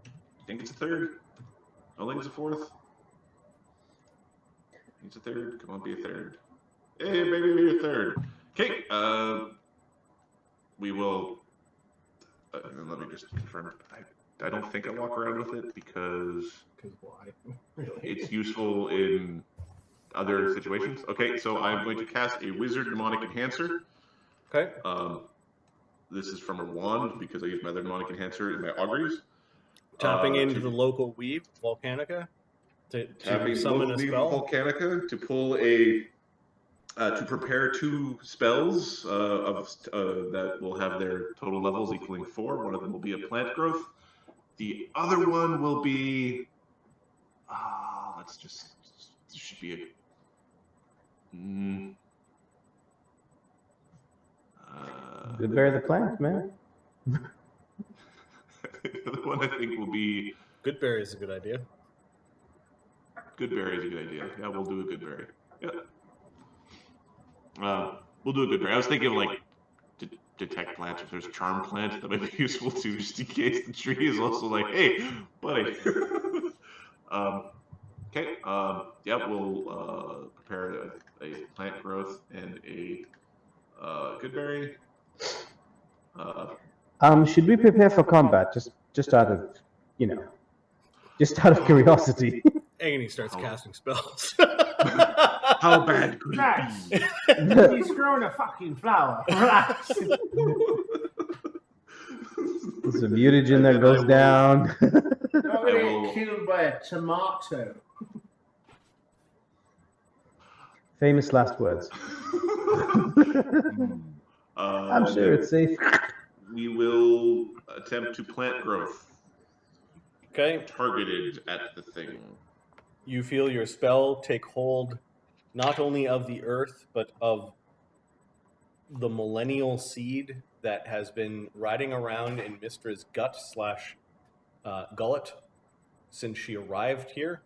I think it's a third. I think it's a fourth. I think it's a third. Come on, be a third. Hey, maybe be a third. Okay. We will. Let me just confirm. I don't think I walk around with it because why? Really? it's useful in other situations. Okay, so I'm going to cast a Wizard Mnemonic Enhancer. Okay. This is from a wand because I use my other Mnemonic Enhancer in my auguries. Tapping into the local weave, Volcanica, to summon a spell. Volcanica to pull a to prepare 2 spells that will have their total levels equaling 4. One of them will be a plant growth. The other one will be this should be a Good bear the plant, man. the other one I think will be Goodberry is a good idea. Goodberry is a good idea. Yeah, we'll do a Goodberry. Yeah. We'll do a Goodberry. I was thinking like detect plants. If there's charm plant, that might be useful too, just in case the tree is also like, hey, buddy. Okay. Yeah, we'll prepare a plant growth and a Goodberry. Should we prepare for combat? Just out of, just out of curiosity. Agony starts casting spells. How bad could Relax. it be? He's growing a fucking flower. Relax. There's a mutagen that goes down. Not gonna will- get killed by a tomato. Famous last words. I'm sure it's safe. We will attempt to plant growth Okay. targeted at the thing. You feel your spell take hold not only of the earth, but of the millennial seed that has been riding around in Mistra's gut / gullet since she arrived here.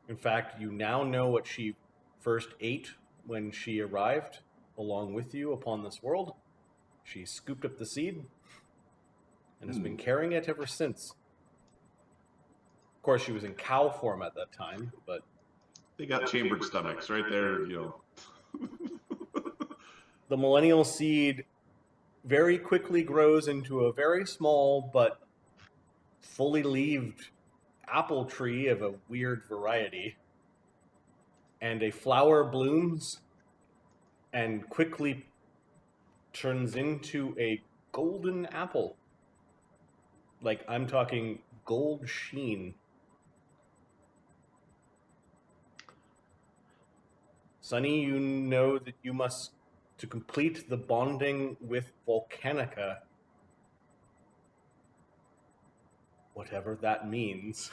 In fact, you now know what she first ate when she arrived along with you upon this world. She scooped up the seed and has been carrying it ever since. Of course, she was in cow form at that time, but They got chambered stomachs right there, the millennial seed very quickly grows into a very small but fully leaved apple tree of a weird variety. And a flower blooms and quickly turns into a golden apple. Like, I'm talking gold sheen. Sunny, you know that you must, to complete the bonding with Volcanica, whatever that means,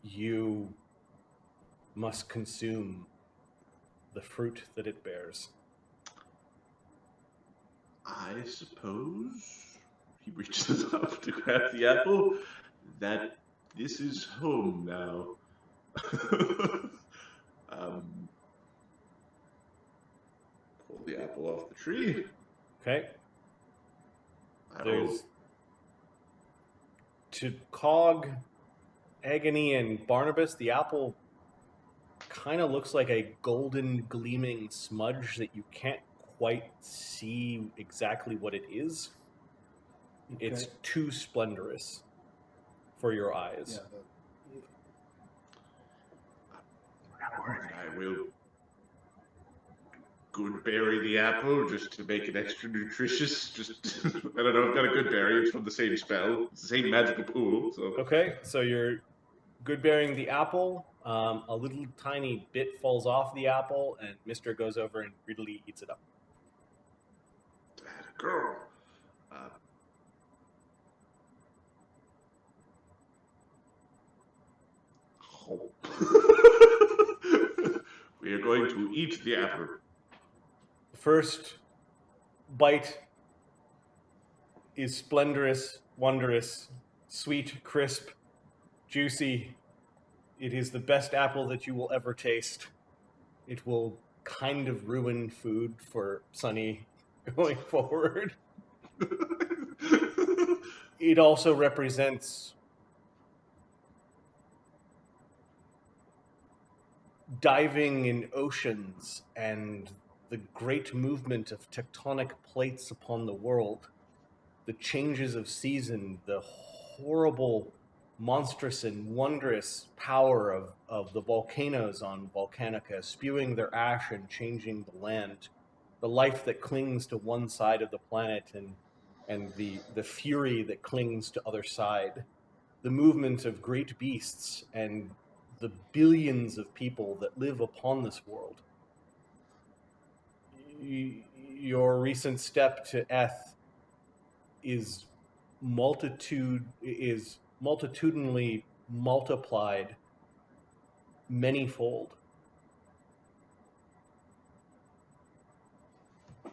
you must consume the fruit that it bears. I suppose he reaches up to grab the apple. That this is home now. Pull the apple off the tree. Okay? I will- There's to Cog, Agony, and Barnabas, the apple kind of looks like a golden gleaming smudge that you can't quite see exactly what it is. It's too splendorous for your eyes. I will good berry the apple just to make it extra nutritious. Just I don't know. I've got a good berry. It's from the same spell. It's the same magical pool. So Okay, so you're good bearing the apple. A little tiny bit falls off the apple, and Mister goes over and greedily eats it up. that girl. We are going to eat the apple. First bite is splendorous, wondrous, sweet, crisp, juicy. It is the best apple that you will ever taste. It will kind of ruin food for Sunny going forward. It also represents diving in oceans and the great movement of tectonic plates upon the world, the changes of season, the horrible, monstrous, and wondrous power of the volcanoes on Volcanica, spewing their ash and changing the land, the life that clings to one side of the planet and the fury that clings to other side, the movement of great beasts and the billions of people that live upon this world. Your recent step to Eth is multitudinally multiplied manyfold.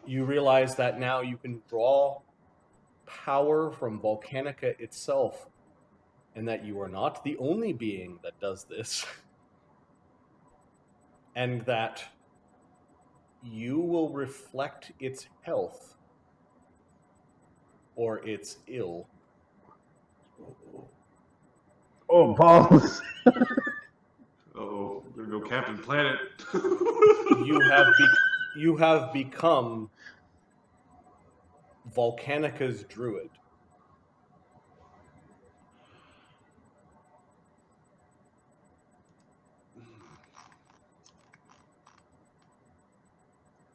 You realize that now you can draw power from Volcanica itself, and that you are not the only being that does this, and that you will reflect its health or its ill. Oh, balls. Oh, we're gonna go Captain Planet. You have become Volcanica's druid.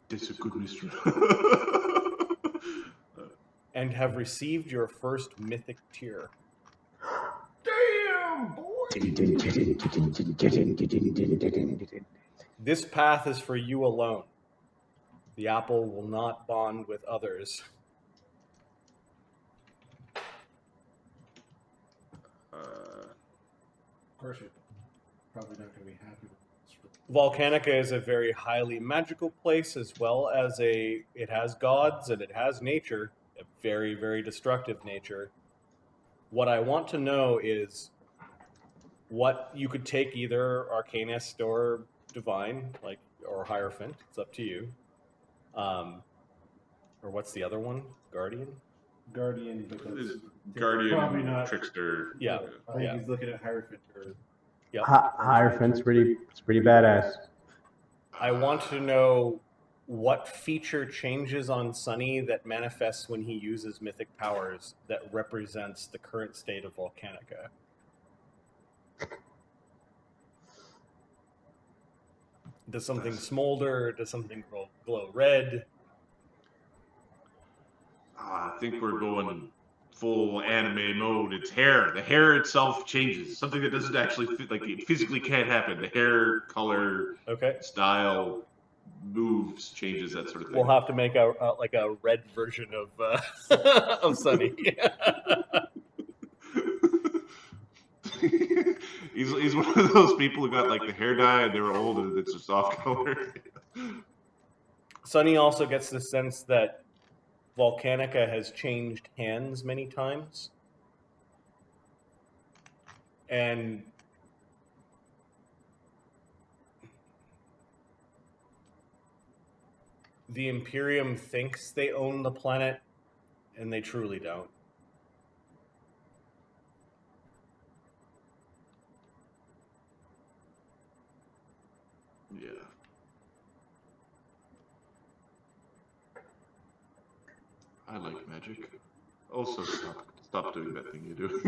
That's a good mystery. And have received your first mythic tier. Damn, boy! This path is for you alone. The apple will not bond with others. Of course, you're probably not going to be happy with this. Volcanica is a very highly magical place, as well as it has gods and it has nature, a very, very destructive nature. What I want to know is what you could take, either Arcanist or Divine, or Hierophant. It's up to you. Or what's the other one? Guardian? Guardian, but that's Guardian, probably not. Trickster. Yeah. I think he's looking at Hierophant. Yep. Hierophant's pretty badass. I want to know what feature changes on Sunny that manifests when he uses mythic powers that represents the current state of Volcanica. Does something smolder? Does something glow red? I think we're going full anime mode. It's hair. The hair itself changes. Something that doesn't actually fit, it physically can't happen. The hair color, style, moves, changes, that sort of thing. We'll have to make a red version of of Sunny. He's one of those people who got the hair dye and they were old and it's just off color. Sunny also gets the sense that Volcanica has changed hands many times. And the Imperium thinks they own the planet, and they truly don't. Yeah. I like magic. Also, stop doing that thing you do.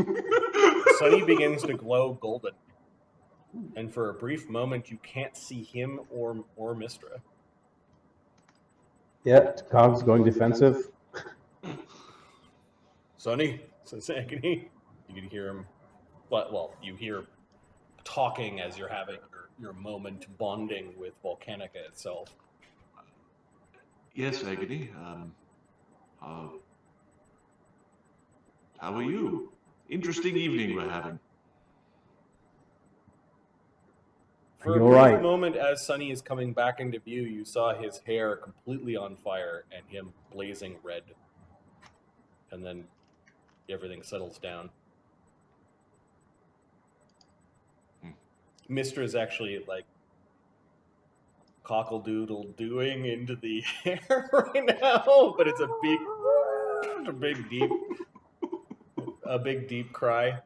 Sunny begins to glow golden, and for a brief moment, you can't see him or Mistra. Yeah, Cog's going defensive. Sunny, says Agony. You can hear him. Well, you hear talking as you're having your moment bonding with Volcanica itself. Yes, Agony. How are you? Interesting evening we're having. For a brief moment, as Sunny is coming back into view, you saw his hair completely on fire and him blazing red. And then everything settles down. Mister is actually cockle-doodle-doing into the air right now, but it's a big deep cry.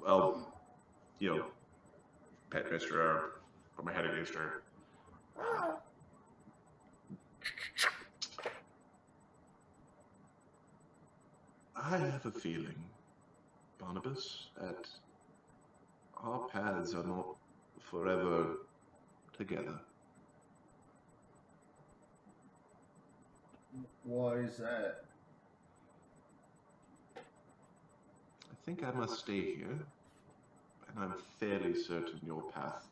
Well, pet Mr. Put my head against her. I have a feeling, Barnabas, that our paths are not forever together. Why is that? I think I must stay here, and I'm fairly certain your path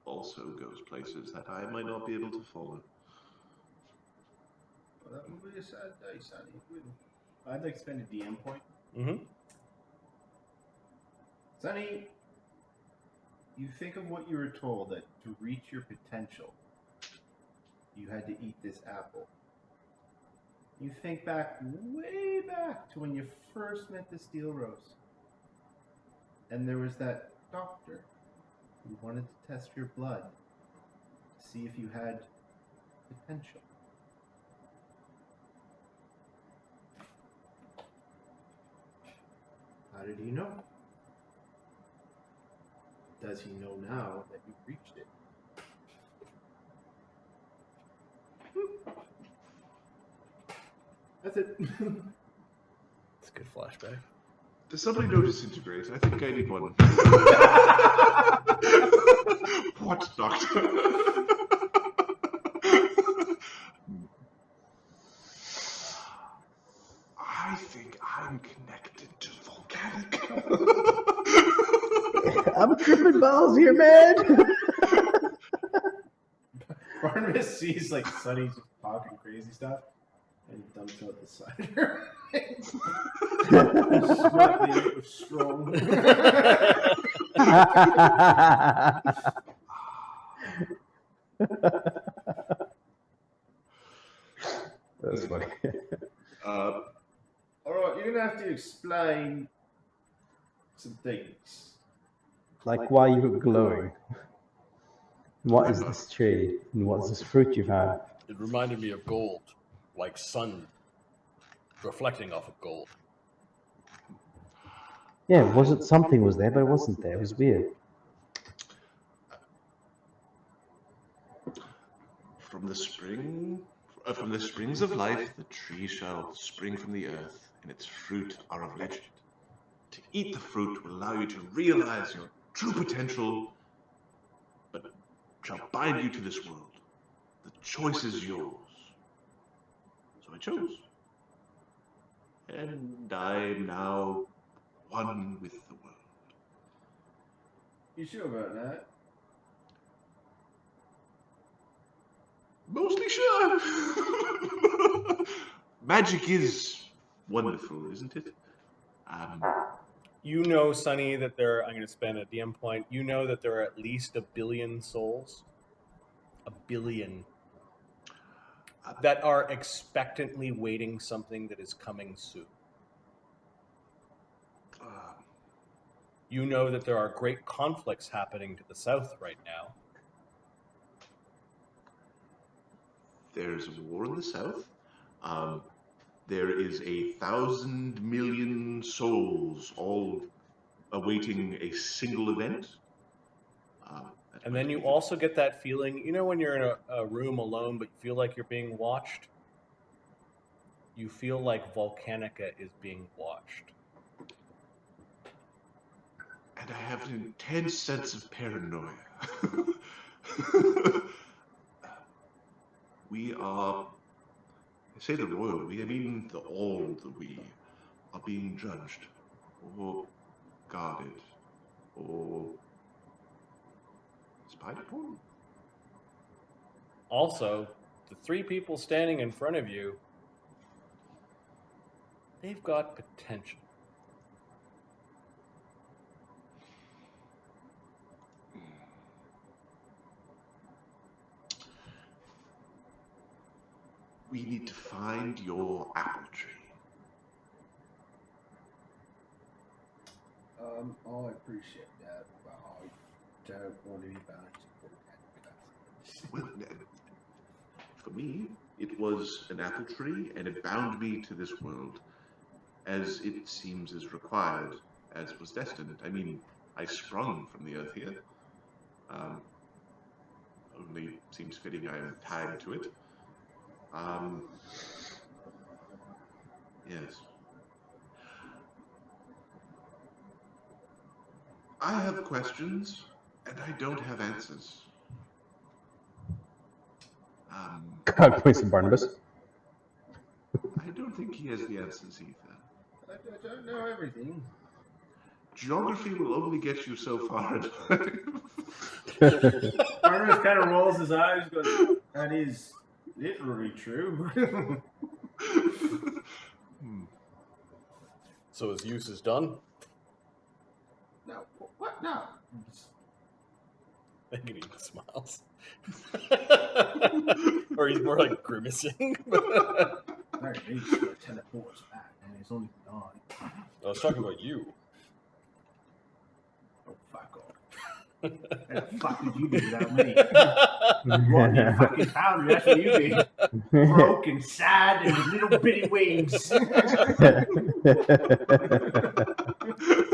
also goes places that I might not be able to follow. Well, that would be a sad day, Sonny. I'd like to spend a DM point. Mm-hmm. Sonny, you think of what you were told, that to reach your potential, you had to eat this apple. You think back, way back, to when you first met the Steel Rose. And there was that doctor who wanted to test your blood, to see if you had potential. How did he know? Does he know now that you've reached it? That's it. It's a good flashback. Does somebody know Disintegrate? I think I need one. Doctor. I think I'm connected to volcanic. I'm tripping balls here, man. Barnabas sees like Sunny just talking crazy stuff and dumps out the cider. Smartly, it was strong. That's funny. Alright, you're gonna have to explain some things. Like, why you were glowing? What is this tree? And what's this fruit you've had? It reminded me of gold, like sun reflecting off of gold. Yeah, it wasn't something was there, but it wasn't there. It was weird. From the springs of life, the tree shall spring from the earth, and its fruit are of legend. To eat the fruit will allow you to realize your true potential, but shall bind you to this world. The choice is yours. So I chose. And I am now one with the world. You sure about that? Mostly sure. Magic is wonderful, isn't it? You know, Sonny, that I'm going to spend a DM point. You know that there are at least 1 billion souls. 1 billion. That are expectantly waiting something that is coming soon. You know that there are great conflicts happening to the south right now. There's a war in the south. There is 1,000 million souls all awaiting a single event. And then you also get that feeling, you know, when you're in a room alone, but you feel like you're being watched? You feel like Volcanica is being watched. And I have an intense sense of paranoia. We are, I say the royal we, I mean all the we, are being judged, or guarded, or spied upon. Also, the 3 people standing in front of you, they've got potential. We need to find your apple tree. I appreciate that, but I don't want any balance. Well, for me, it was an apple tree, and it bound me to this world, as it seems is required, as was destined. I mean, I sprung from the earth here. Only seems fitting I am tied to it. Yes. I have questions, and I don't have answers. God, points to Barnabas. I don't think he has the answers either. I don't know everything. Geography will only get you so far. Barnabas kind of rolls his eyes and goes, that is literally true. So his use is done? No, what? No. Agony smiles. Or he's more like grimacing. Very easy to teleport us back, and it's only 9. I was talking about you. Oh, fuck off. How the fuck did you do without me? What, you fucking powder, that's what you be. Broken, sad, and with little bitty wings.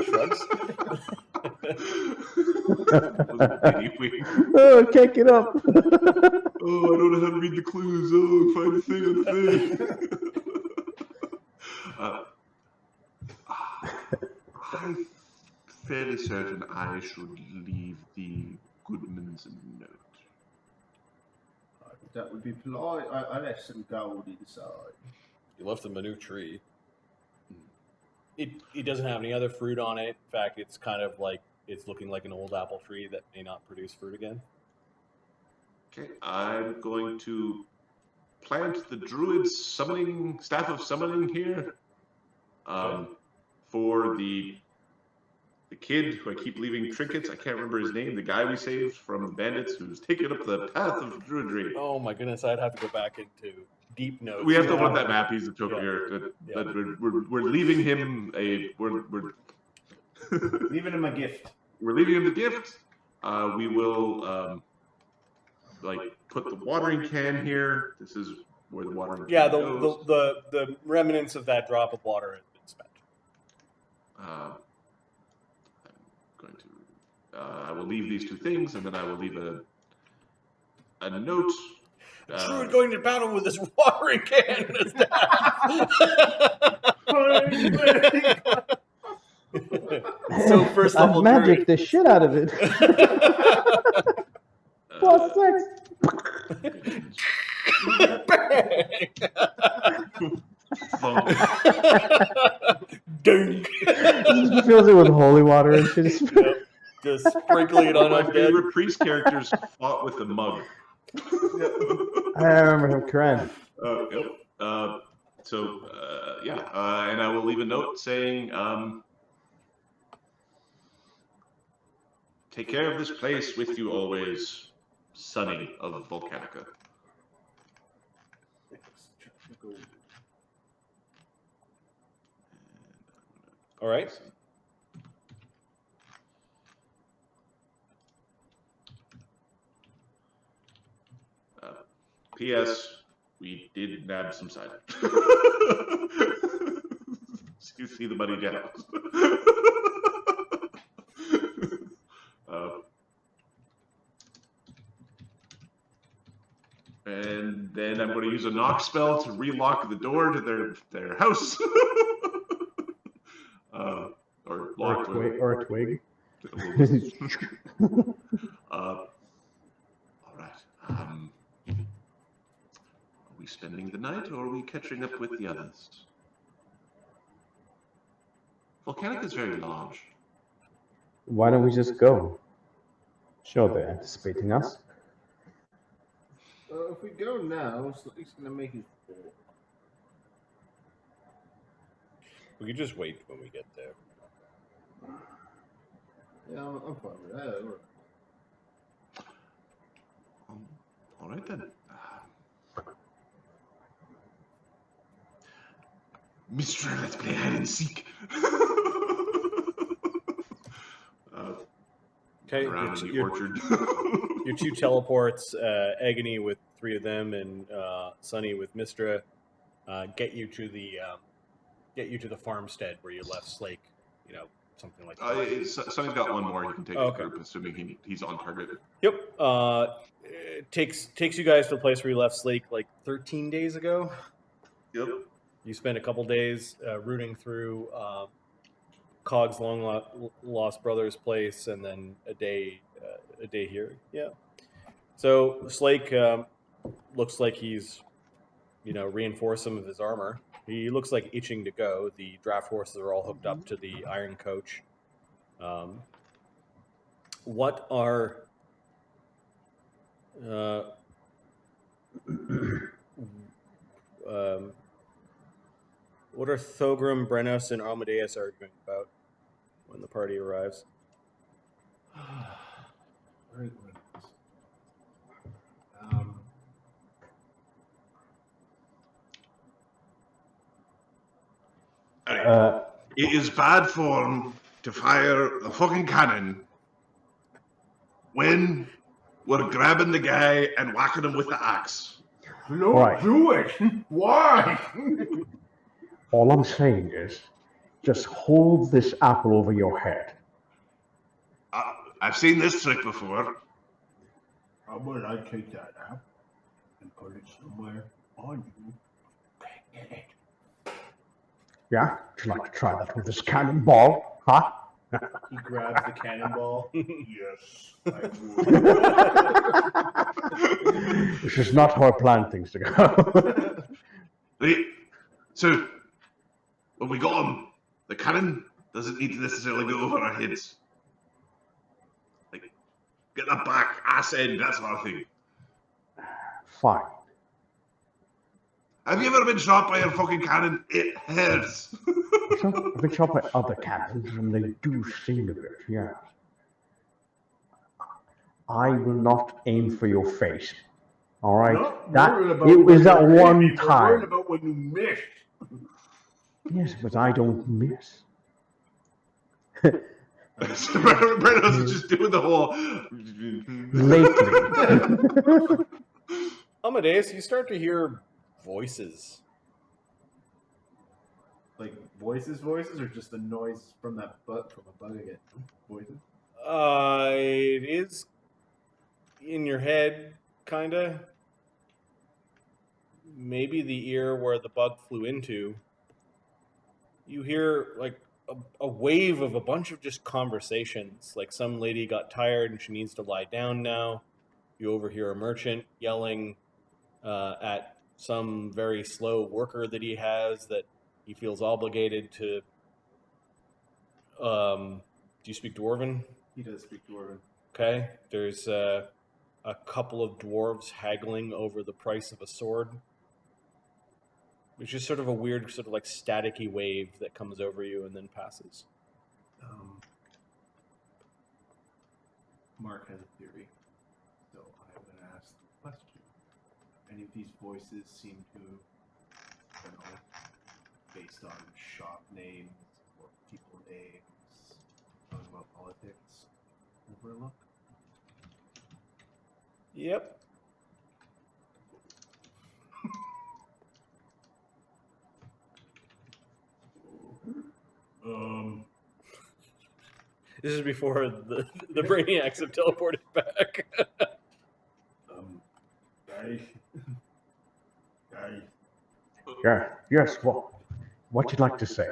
Shrugs. Oh, can't get up. Oh, I don't know how to read the clues. Oh, find a thing on the thing. I'm fairly certain I should leave the Goodmans a note. That would be polite. I left some gold inside. You left them a new tree. It doesn't have any other fruit on it. In fact, it's kind of like it's looking like an old apple tree that may not produce fruit again. Okay, I'm going to plant the druid's summoning staff of summoning here. For the kid who I keep leaving trinkets. I can't remember his name. The guy we saved from the bandits who's taken up the path of druidry. Oh my goodness, I'd have to go back into deep notes. We have to look that map. He's a topier. But we're leaving him a we're Leaving him a gift. We're leaving him the gift. We will like put the watering can here. This is where the watering can goes. the remnants of that drop of water has been spent. I'm going to. I will leave these two things, and then I will leave a note. Druid going to battle with this watering can in his So first I've level magic the shit out of it. Plus 6. Dunk. He fills it with holy water and shit. Just sprinkling it on My undead. favorite priest characters fought with a mug. I remember him correct. And I will leave a note saying, take care of this place with you always, Sonny of Volcanica. All right. P.S. We did nab some cider. You see the money down. And then I'm going to use a knock spell to relock the door to their house. Or lock or a twig. All right. Are we spending the night, or are we catching up with the others? Volcanic is very large. Why don't we just go? Sure, they're anticipating us. If we go now, he's going to make his fall. We could just wait when we get there. Yeah, I'm fine with that. All right then. Mister, let's play hide and seek. Okay, Around in the orchard. Your two teleports, Agony with 3 of them, and Sunny with Mistra, get you to the farmstead where you left Slake. You know, something like that. Sonny's got one more. He can take the group, assuming he's on target. Yep. It takes you guys to the place where you left Slake like 13 days ago. Yep. You spent a couple days rooting through Cog's long lost brother's place, and then a day here. Yeah. So Slake looks like he's, reinforced some of his armor. He looks like itching to go. The draft horses are all hooked up to the iron coach. What are Thogrim, Brennos, and Amadeus arguing about when the party arrives? Right. It is bad form to fire a fucking cannon when we're grabbing the guy and whacking him with the axe. Don't do it! Why? All I'm saying is, just hold this apple over your head. I've seen this trick before. How about I take that apple and put it somewhere on you? Get it. Yeah? Would you like to try that with this cannonball? Huh? He grabs the cannonball. Yes, I This is not how I planned things to go. So, when we got him, the cannon doesn't need to necessarily go over our heads. Like, get that back, ass end, that sort of thing. Fine. Have you ever been shot by a fucking cannon? It hurts. I've been shot by other cannons, and they do sting a bit, yeah. I will not aim for your face. All right? It was that one time. We're worried about when you miss. Yes, but I don't miss. Brennan is just doing the whole... Lately. Amadeus, you start to hear voices. Like voices, or just the noise from that from a bug again? Voices. It is in your head, kinda. Maybe the ear where the bug flew into. You hear like a wave of a bunch of just conversations. Like some lady got tired and she needs to lie down now. You overhear a merchant yelling at some very slow worker that he has that he feels obligated to. Do you speak Dwarven? He does speak Dwarven. Okay. There's a couple of dwarves haggling over the price of a sword. It's just sort of a weird, sort of like staticky wave that comes over you and then passes. Mark has a theory, so I would ask the question. Any of these voices seem to, I don't know, based on shop names or people names, talking about politics, Overlook? Yep. This is before the Brainiacs have teleported back. Yeah. Yes. What you'd like to say?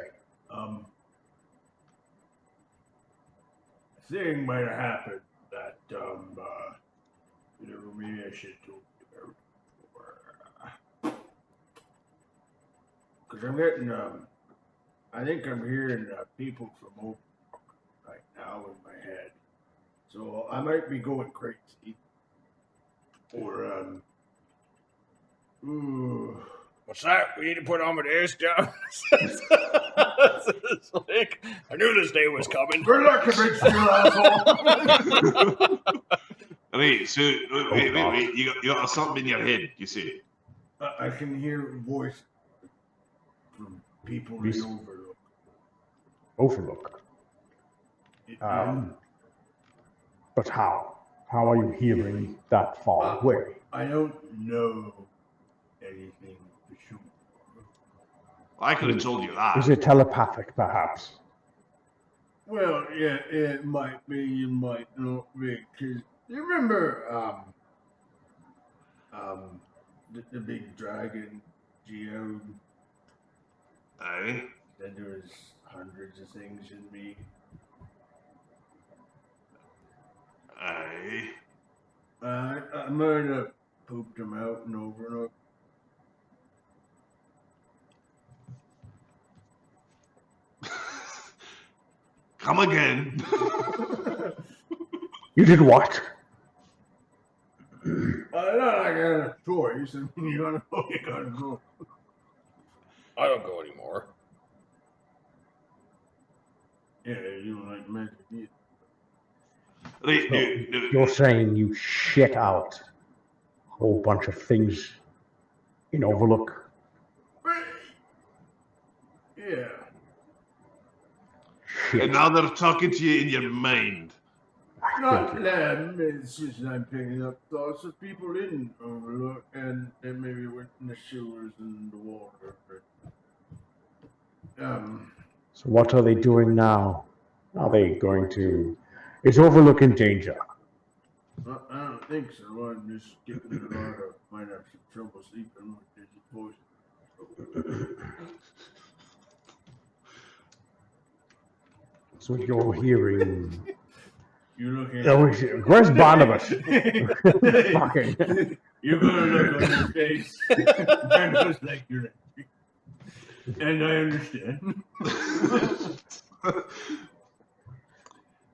Thing might have happened that maybe I should talk about. Because I'm getting I think I'm hearing people from Overlook right now in my head, so I might be going crazy. Or What's that? We need to put Amadeus down. It's like, I knew this day was coming. good luck, convincing you, asshole. Wait, you got something in your head, you see? I can hear a voice from people in Overlook. Overlook. But how? How are you hearing that far away? I don't know anything for sure. I could have told you that. Is it telepathic, perhaps? Well, yeah, it might be, it might not be. Cause you remember, the big dragon, ioun? Aye. Then there was hundreds of things in me. Aye. I might have pooped them out in Overlook. Come again. You did what? Not like I had a choice, and you gotta go, you gotta go. I don't go anymore. Yeah, you don't like magic either. You're saying you shit out a whole bunch of things in Overlook? Yeah. Shit. And now they're talking to you in your mind. Not them, it's just I'm picking up thoughts of people in Overlook and maybe went in the sewers and the water. So what are they doing now? Are they going to... Is Overlook in danger? I don't think so. I'm just getting a lot of, might have some trouble sleeping with this voice. So you're hearing You look at Where's Barnabas? Fucking. You're gonna look on your face and just like you're angry. And I understand.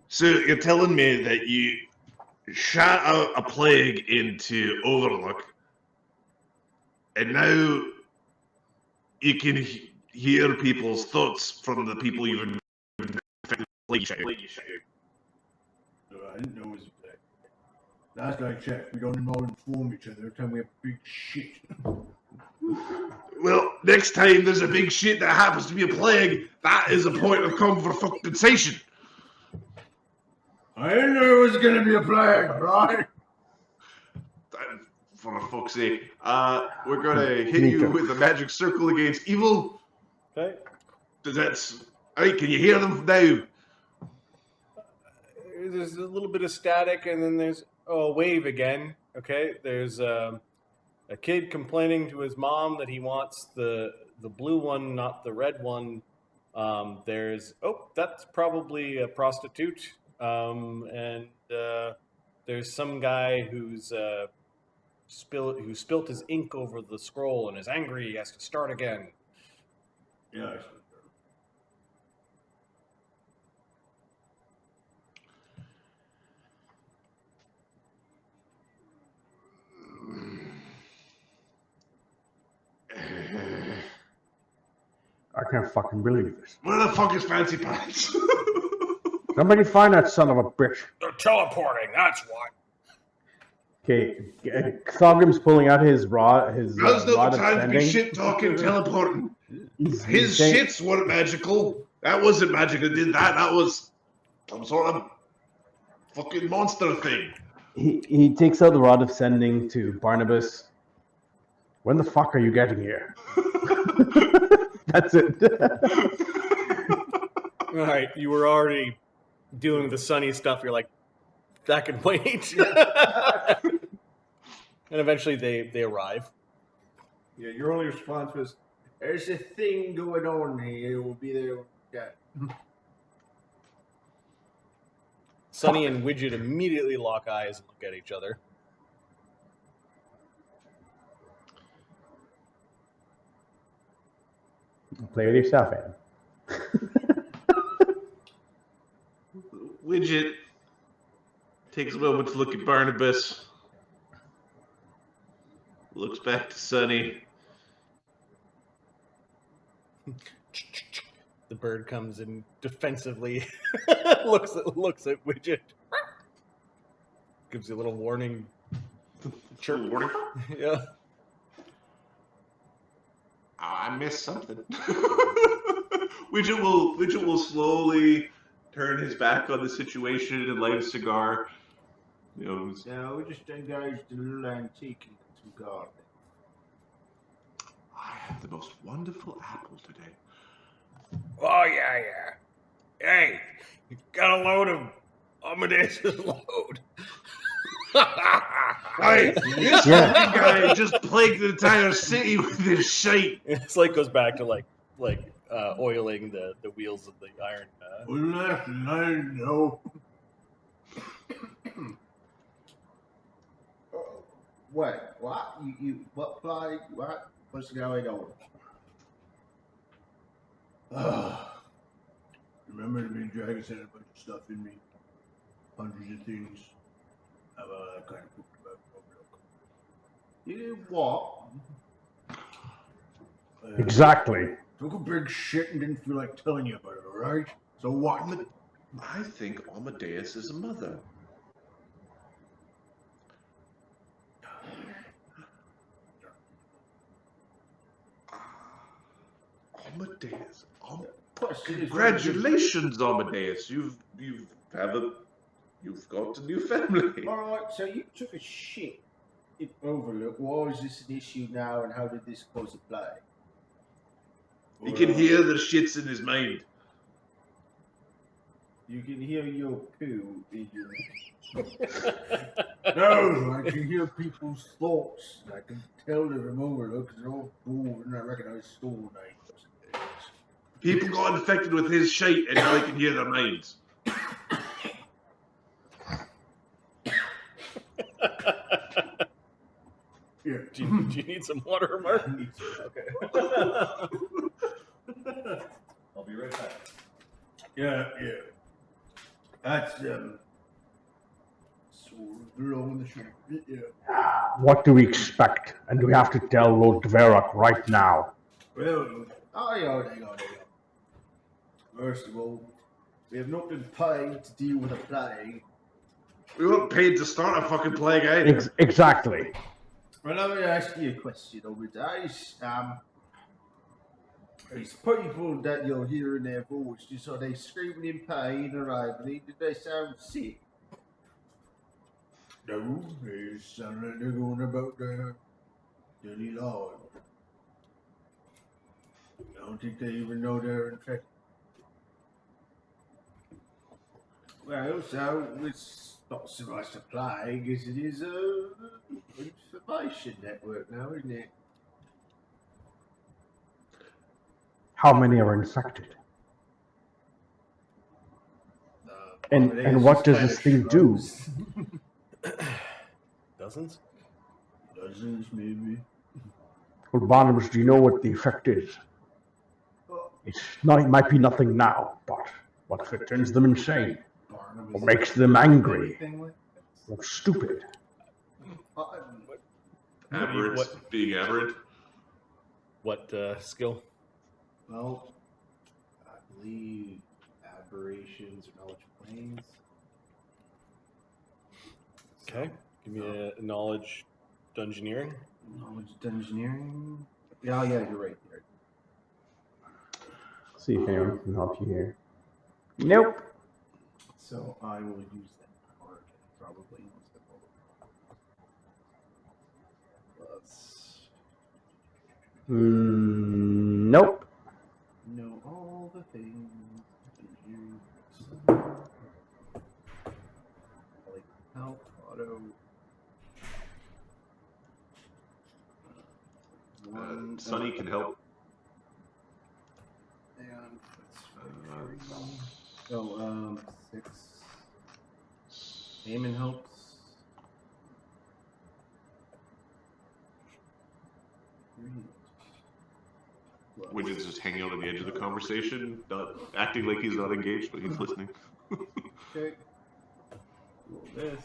So you're telling me that you shot out a plague into Overlook, and now you can hear people's thoughts from the people you've infected. I didn't know it was a plague. Last I checked, we don't all inform each other every time we have big shit. Well, next time there's a big shit that happens to be a plague, that is a point of compensation. I didn't know it was gonna be a plague, right? For fuck's sake. We're gonna hit you with a magic circle against evil. Okay. Alright, can you hear them now? There's a little bit of static, and then there's a wave again. Okay. There's a kid complaining to his mom that he wants the blue one, not the red one. That's probably a prostitute. And there's some guy who's spilt his ink over the scroll and is angry. He has to start again. Yeah. I can't fucking believe this. Where the fuck is Fancy Pants? Somebody find that son of a bitch. They're teleporting. That's why. Okay, Thogrim's pulling out his rod. His Now's not rod the of time to be sending. shit talking, teleporting. He's His saying- shits weren't magical. That wasn't magic that did that. That was some sort of fucking monster thing. He takes out the rod of sending to Barnabas. When the fuck are you getting here? That's it. All right. You were already doing the sunny stuff. You're like, that can wait. And eventually they arrive. Yeah, your only response was, "There's a thing going on here. We'll be there." Yeah. Sunny and Widget immediately lock eyes and look at each other. Play with yourself, Adam. Widget takes a moment to look at Barnabas. Looks back to Sunny. The bird comes and defensively looks at Widget. Gives you a little warning. Chirp. Warning. Yeah. I missed something. Widget will slowly turn his back on the situation and light a cigar. You know, No, we just engaged in a little antique and some gardening. I had the most wonderful apple today. Oh, yeah. Hey, you got a load of Amadeus's load. Hey, this fucking guy just plagued the entire city with his shite. It's like goes back to like oiling the wheels of the iron. Left, I know. Wait, what? You what play? What? What's going on? Remember me and Dragons had a bunch of stuff in me. Hundreds of things. I've kind of booked about Overlook. You did what? Exactly. Took a big shit and didn't feel like telling you about it, alright? So what? I think Amadeus is a mother. Amadeus. Congratulations, Amadeus. You've got a new family. All right, so you took a shit in Overlook. Why is this an issue now, and how did this cause a plague? You can hear the shits in his mind. You can hear your poo in your... No, I can hear people's thoughts. I can tell they're from Overlook because they're all bored and I recognize store names. People got infected with his shite and now he can hear their minds. Yeah. Do you need some water, Mark? Okay. I'll be right back. Yeah. That's sort of along the shore. Yeah. What do we expect? And do we have to tell Lord Dverak right now? Well, hang on. First of all, we have not been paid to deal with a plague. We weren't paid to start a fucking plague, eh? Exactly. Well, let me ask you a question over days. These people that you're hearing their voices, are they screaming in pain or agony? Did they sound sick? No, they sound like they're going about their daily life. I don't think they even know they're infected. Well, so it's not so much a plague as it is a information network now, isn't it? How many are infected? And what does this thing do? Dozens? Dozens, maybe. Well, Barnabas, do you know what the effect is? It might be nothing now, but what if it turns them insane? Or makes them angry? Or stupid? Aberrant, being aberrant. What skill? Well, I believe aberrations or knowledge planes. Okay. Give me a knowledge dungeoneering. Knowledge dungeoneering. Yeah, you're right. See if anyone can help you here. Nope. So I will use that power probably. Plus. Nope. Know all the things you like health, auto. Sunny can help. And that's 3. Oh, 6. Eamon helps. Widget's just hanging out on the edge of the conversation, not acting like he's not engaged, but he's listening. Okay. Roll this.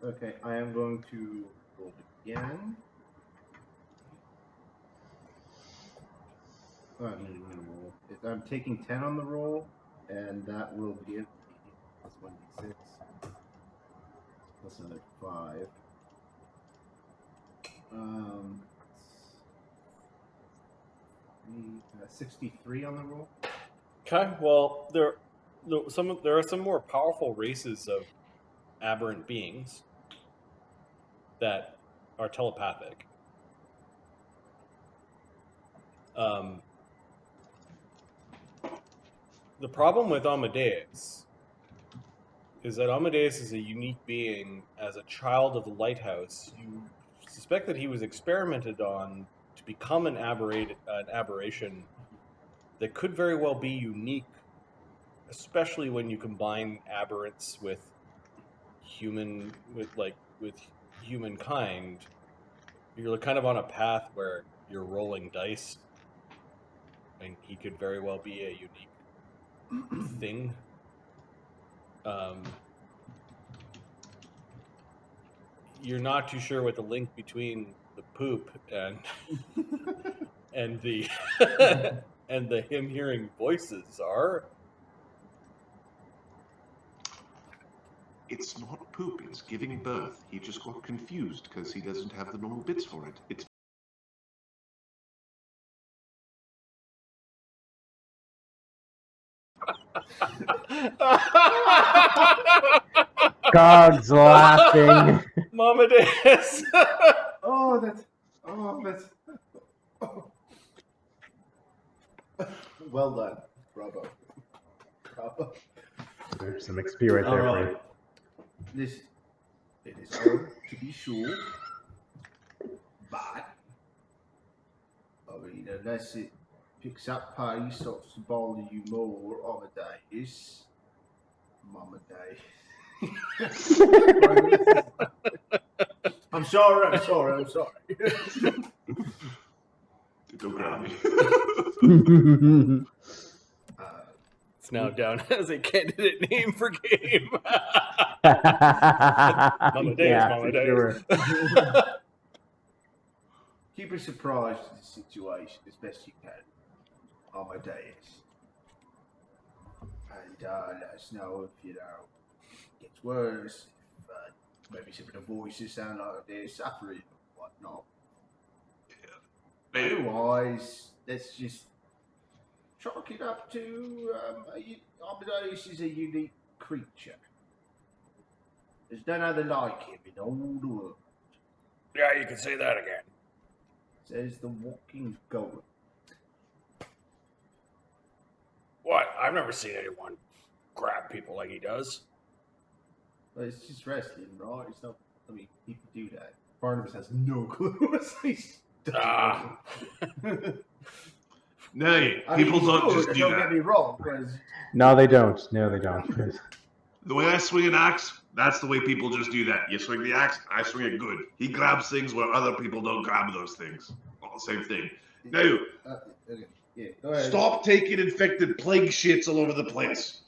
Okay, I am going to roll again. I'm taking 10 on the roll, and that will give me plus 1d6 plus another 5. 63 on the roll. Okay. Well, there are some more powerful races of aberrant beings that are telepathic. The problem with Amadeus is that Amadeus is a unique being. As a child of the Lighthouse, you suspect that he was experimented on to become an aberration that could very well be unique, especially when you combine aberrants with humankind. You're kind of on a path where you're rolling dice, and he could very well be a unique thing. You're not too sure what the link between the poop and and the and the him hearing voices are. It's not poop, it's giving birth. He just got confused because he doesn't have the normal bits for it. It's God's laughing. Mama Days. Well done. Bravo. There's some XP right there for you. It is hard to be sure, but I mean, unless it picks up pace, starts to bother you more on a days, Mama Day. I'm sorry. Don't grab me. It's now down as a candidate name for game. Mama days, Yeah, Mama for days. sure. Keep us surprised of the situation as best you can. Amadeus. And let us know if, it gets worse. If maybe some of the voices sound like they're suffering or whatnot. Otherwise, let's just chalk it up to Amadeus is a unique creature. There's none other like him in all the world. Yeah, you can say that again. Says the walking goat. What? I've never seen anyone grab people like he does. Well, it's just wrestling, right? It's not. I mean, people do that. Barnabas has no clue. He's Ah. Nay, people don't just do Don't that. get me wrong. Because No, they don't. No, they don't. The way I swing an axe, that's the way people just do that. You swing the axe, I swing it good. He grabs things where other people don't grab those things. All the same thing. Now, okay. Yeah, go ahead. stop taking infected plague shits all over the place.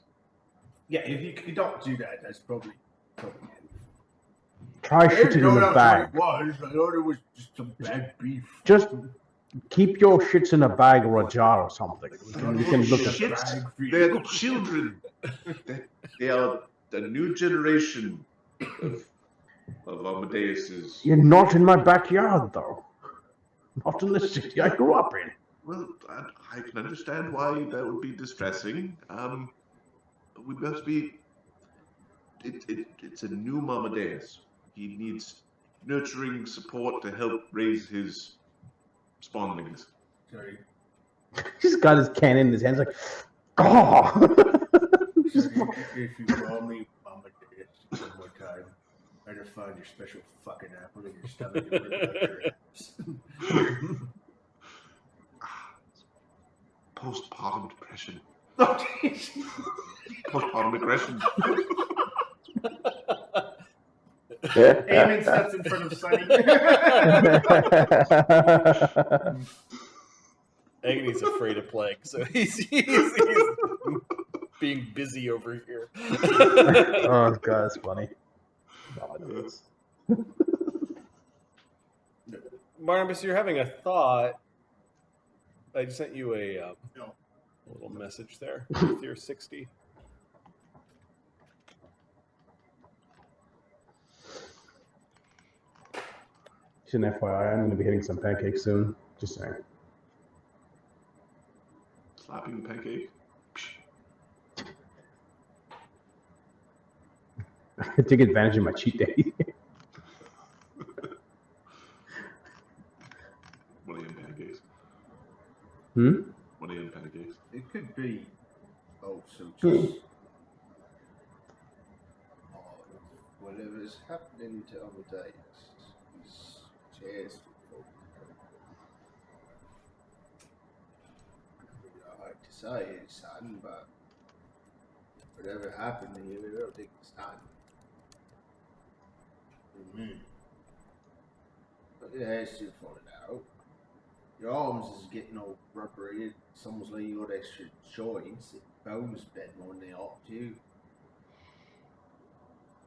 Yeah, if you don't do that, that's probably. Try shitting in a bag. I thought it was just some bad beef. Just keep your shits in a bag or a jar or something. We can look at it. Shits, they're children. They are the new generation of Amadeus's. You're not in my backyard, though. Not in the city I grew up in. Well, I can understand why that would be distressing. We must be. It's a new Amadeus. He needs nurturing support to help raise his spawnlings. Sorry. He's got his cannon in his hands, like, oh! If you call me Amadeus one more time, I just find your special fucking apple in your stomach and rip out your ass. Postpartum depression. Oh, jeez. Postpartum aggression. Eamon steps in front of Sunny. Agony's afraid of plague, so he's being busy over here. Oh, God, that's funny. Barnabas, you're having a thought. I just sent you a little message there with your 60. Just an FYI, I'm going to be hitting some pancakes soon. Just saying. Slapping the pancake. I took advantage of my cheat day. One AM pancakes. Hmm? 1 AM pancakes. It could be also just whatever's happening to Amadeus is just hard to say, son, but whatever happened to you, I don't think it's done. But your hair's still falling out. Your arms is getting all rubbery. It's almost like you got extra joints. Bones bend more than they ought to.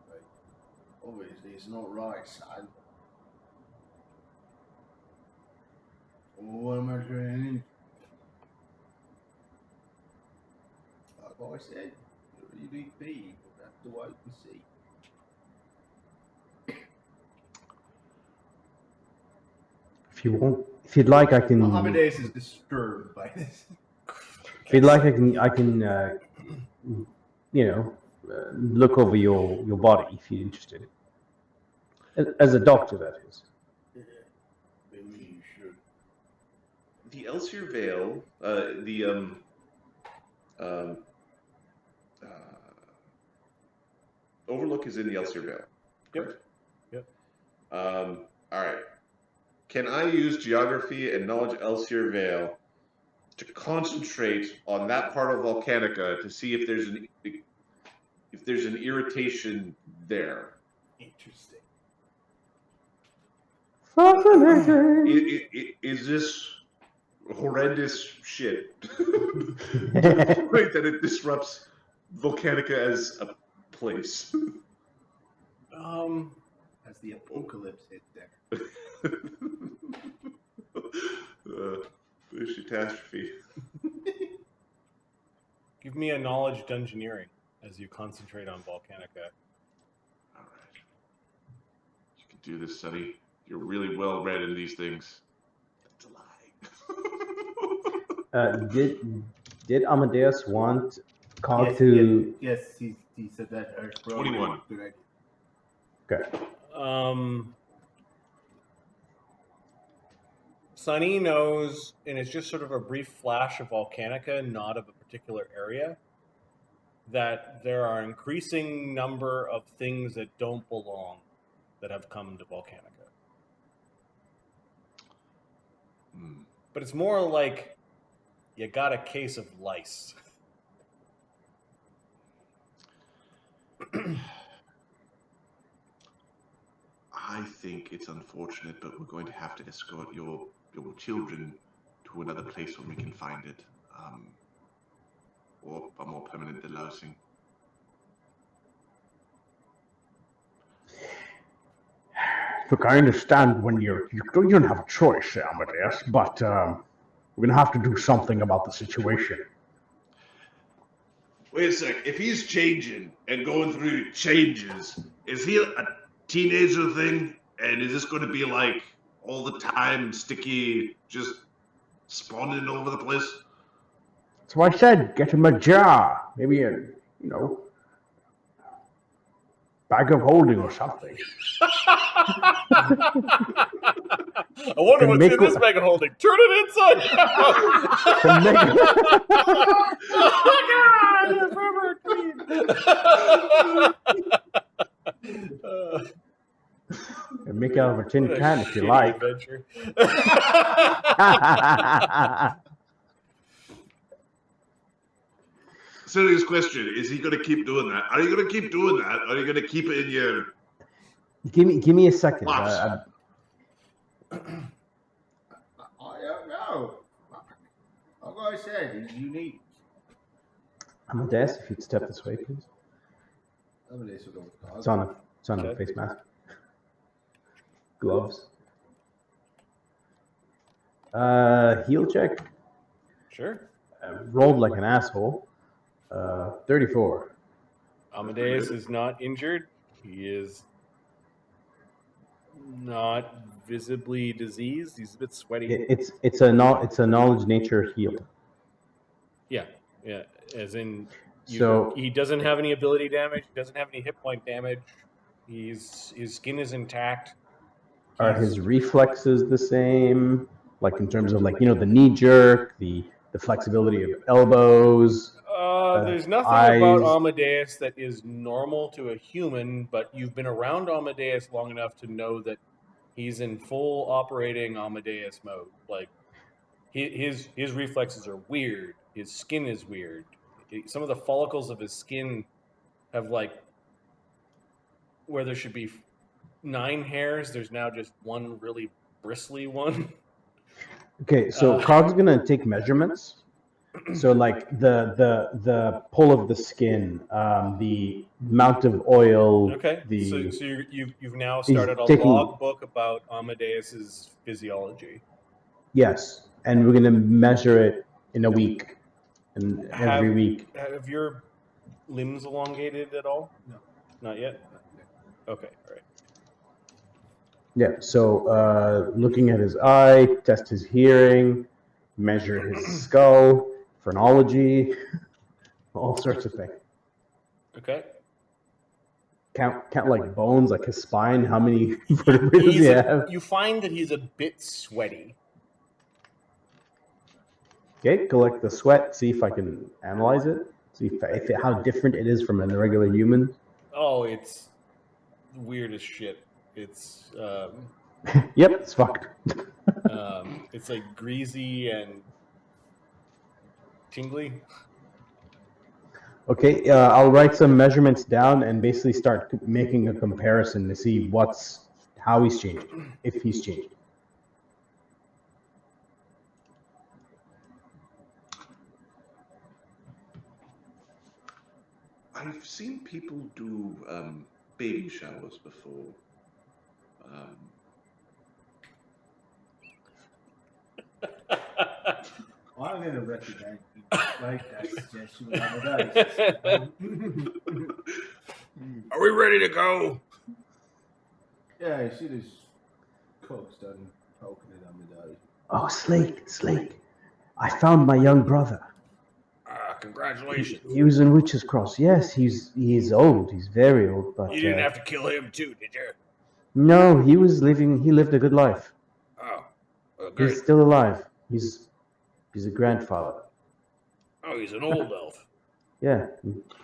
But obviously, it's not right, son. What am I doing? Like I said, you're a unique being. We'll have to wait and see. If you'd like, I can. Amadeus is disturbed by this. If you'd like, I can, look over your body if you're interested. As a doctor, that is. Yeah, maybe you should. The Elsier Vale, Overlook is in the Elsier Vale. Yep. Yep. All right. Can I use geography and knowledge Elsier Vale to concentrate on that part of Volcanica to see if there's an irritation there? Interesting. Fascinating. Is this horrendous shit? Right, that it disrupts Volcanica as a place. As the apocalypse hit there. There's catastrophe. Give me a knowledge dungeoneering as you concentrate on Volcanica. All right. You can do this, Sonny. You're really well read in these things. That's a lie. Did Amadeus want Cog Yes, to? yes, he said that. 21. Good idea. Okay. Sunny knows, and it's just sort of a brief flash of Volcanica, not of a particular area, that there are increasing number of things that don't belong that have come to Volcanica. But it's more like you got a case of lice. I think it's unfortunate, but we're going to have to escort your children to another place where we can find it, or a more permanent delousing. Look, I understand when you don't have a choice, Amadeus, but we're gonna have to do something about the situation. Wait a sec. If he's changing and going through changes, is he a teenager thing? And is this going to be like all the time sticky, just spawning all over the place? That's why I said get him a jar, maybe a bag of holding or something. I wonder what's in this bag of holding. Turn it inside out. Oh my God! It's forever clean. And make out of a tin can if you like. Adventure. Serious question: is he going to keep doing that? Are you going to keep doing that? Or are you going to keep it in your? Give me a second. I don't know. Like I said, he's unique. Amadeus, if you'd step this way, please. Amadeus will go with Cog. It's on a face mask. Gloves. Heal check. Sure. Rolled like an asshole. 34. Amadeus is not injured. He is not visibly diseased. He's a bit sweaty. It's a knowledge nature heal. Yeah. As in, So he doesn't have any ability damage. He doesn't have any hit point damage. His skin is intact. are his reflexes the same? Like in terms of the knee jerk, the flexibility of elbows. There's nothing eyes. about Amadeus that is normal to a human, but you've been around Amadeus long enough to know that he's in full operating Amadeus mode. Like his reflexes are weird. His skin is weird. Some of the follicles of his skin have where there should be 9 hairs, there's now just one really bristly one. Okay, so Cog's gonna take measurements. So the pull of the skin, the amount of oil. Okay. The So you've now started a taking- logbook about Amadeus's physiology. yes, and we're gonna measure it in a week, and every week. Have your limbs elongated at all? No. Not yet? Okay, all right. Yeah. So looking at his eye, test his hearing, measure his skull, phrenology, all sorts of things. Okay. Count like bones, like his spine. How many vertebrae does he have? You find that he's a bit sweaty. Okay, collect the sweat. See if I can analyze it. See how different it is from a regular human. Oh, it's weird as shit. It's Yep, it's fucked. it's like greasy and tingly. Okay, I'll write some measurements down and basically start making a comparison to see what's how he's changed, if he's changed. I've seen people do baby showers before. I'm going to recommend you make that suggestion one of those. Are we ready to go? Yeah, you see this cook's done poking it on the day. Oh, Slake. I found my young brother. Congratulations. He was in Witchcross. Yes, he's old. He's very old. But You didn't have to kill him too, did you? No, he lived a good life. Oh, well, great. He's still alive. He's a grandfather. Oh, he's an old elf. Yeah,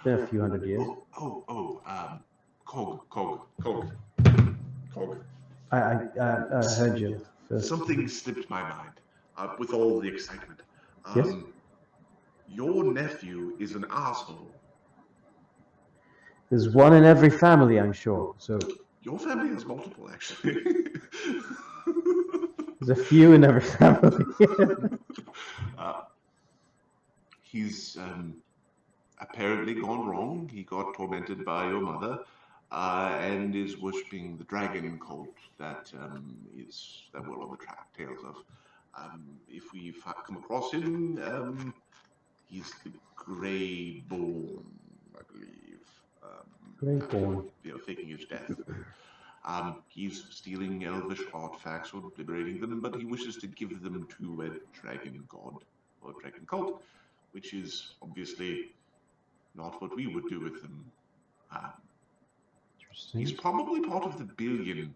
been a few hundred years. Cog. I heard you. First. Something slipped my mind with all the excitement. Yes? Your nephew is an asshole. There's one in every family, I'm sure. So Your family has multiple, actually. there's a few in every family. He's apparently gone wrong. He got tormented by your mother, and is worshipping the dragon cult that we're on the tails of. If we come across him, he's the Greyborn, I believe. Greyborn. Faking his death. He's stealing elvish artifacts or liberating them, but he wishes to give them to a dragon god or dragon cult, which is obviously not what we would do with them. He's probably part of the billion,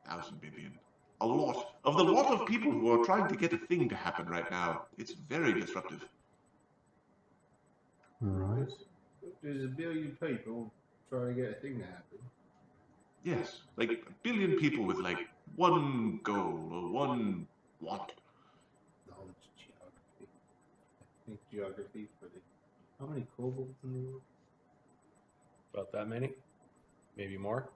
thousand billion. A lot of people who are trying to get a thing to happen right now. It's very disruptive. All right. There's a billion people trying to get a thing to happen. Yes, like a billion people with like one goal or one want. Knowledge, geography. I think geography for the... How many kobolds in the world? About that many? Maybe more?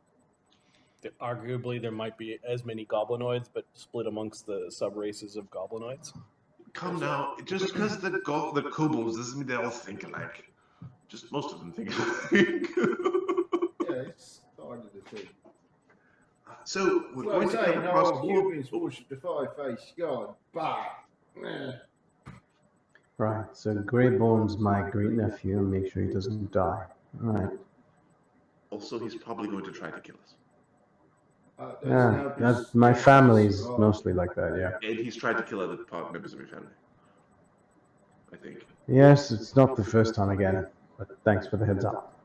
Arguably, there might be as many goblinoids, but split amongst the sub-races of goblinoids. Come now, just because the kobolds doesn't mean they all think alike. Just most of them think alike. Yeah, it's started to think. So, we're Well, going to saying come across... all humans worship the five-faced god, but... Right, so Greyborn's my great nephew, and make sure he doesn't die. All right. Also, he's probably going to try to kill us. Yeah, that's my family's mostly like that. Yeah. And he's tried to kill other members of your family, I think. Yes, it's not the first time again, but thanks for the heads up.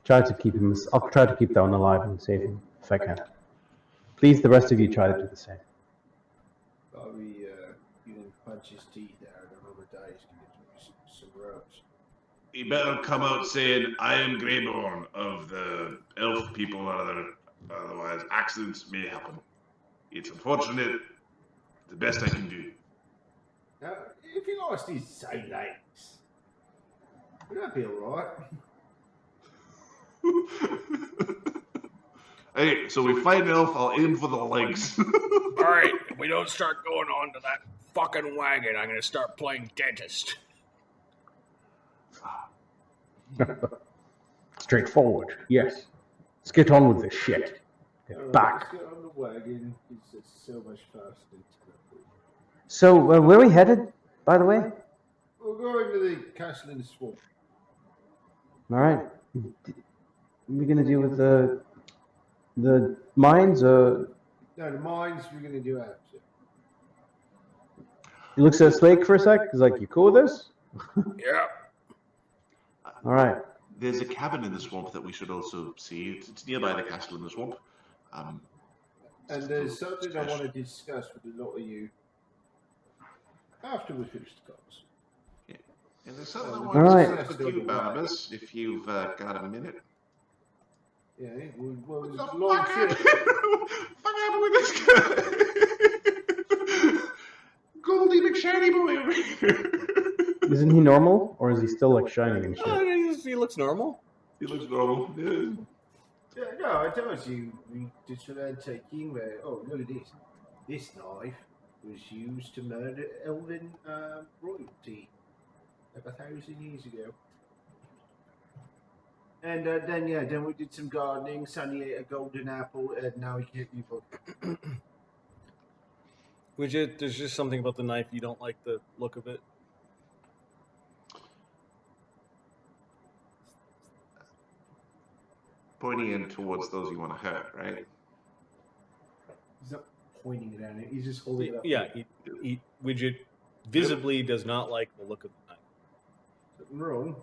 Try to keep him. I'll try to keep that one alive and save him if I can. Please, the rest of you try to do the same. Probably you didn't punch his teeth out another day. He's going to do some ropes. He better come out saying, I am Greyborn of the elf people, otherwise accidents may happen. It's unfortunate. The best I can do. Now, if he lost his same legs, would that be alright? Hey, so we fight an elf, I'll aim for the legs. Alright, if we don't start going on to that fucking wagon, I'm gonna start playing dentist. Straightforward, yes. Let's get on with this shit. Get back. Let's get on the wagon. It's just so much faster. So, where are we headed, by the way? We're going to the castle in the swamp. All right. We're gonna deal with the mines. No, the mines we're going to do after. He looks at Slake for a sec. He's like, "You cool with this?" Yeah. All right. There's a cabin in the swamp that we should also see. It's nearby the castle in the swamp. And there's something I want to discuss with a lot of you after we finish the calls. Yeah. And there's something I All want to right. discuss with you, Barnabas, if you've got a minute. Yeah, well, What the long fuck trip. fuck happened with this guy? Goldie McShanny boy over here. Isn't he normal, or is he still like shining and shit? He looks normal. He looks normal. Yeah. No, I told you we just went taking where. Oh, look at this. This knife was used to murder elven royalty like 1,000 years ago. And then we did some gardening. Sonny ate a golden apple, and now he can't eat both. There's just something about the knife you don't like the look of it. Pointing in towards those you want to hurt, right? He's not pointing it at it. He's just holding it up. Yeah, Widget visibly does not like the look of the knife. Something wrong.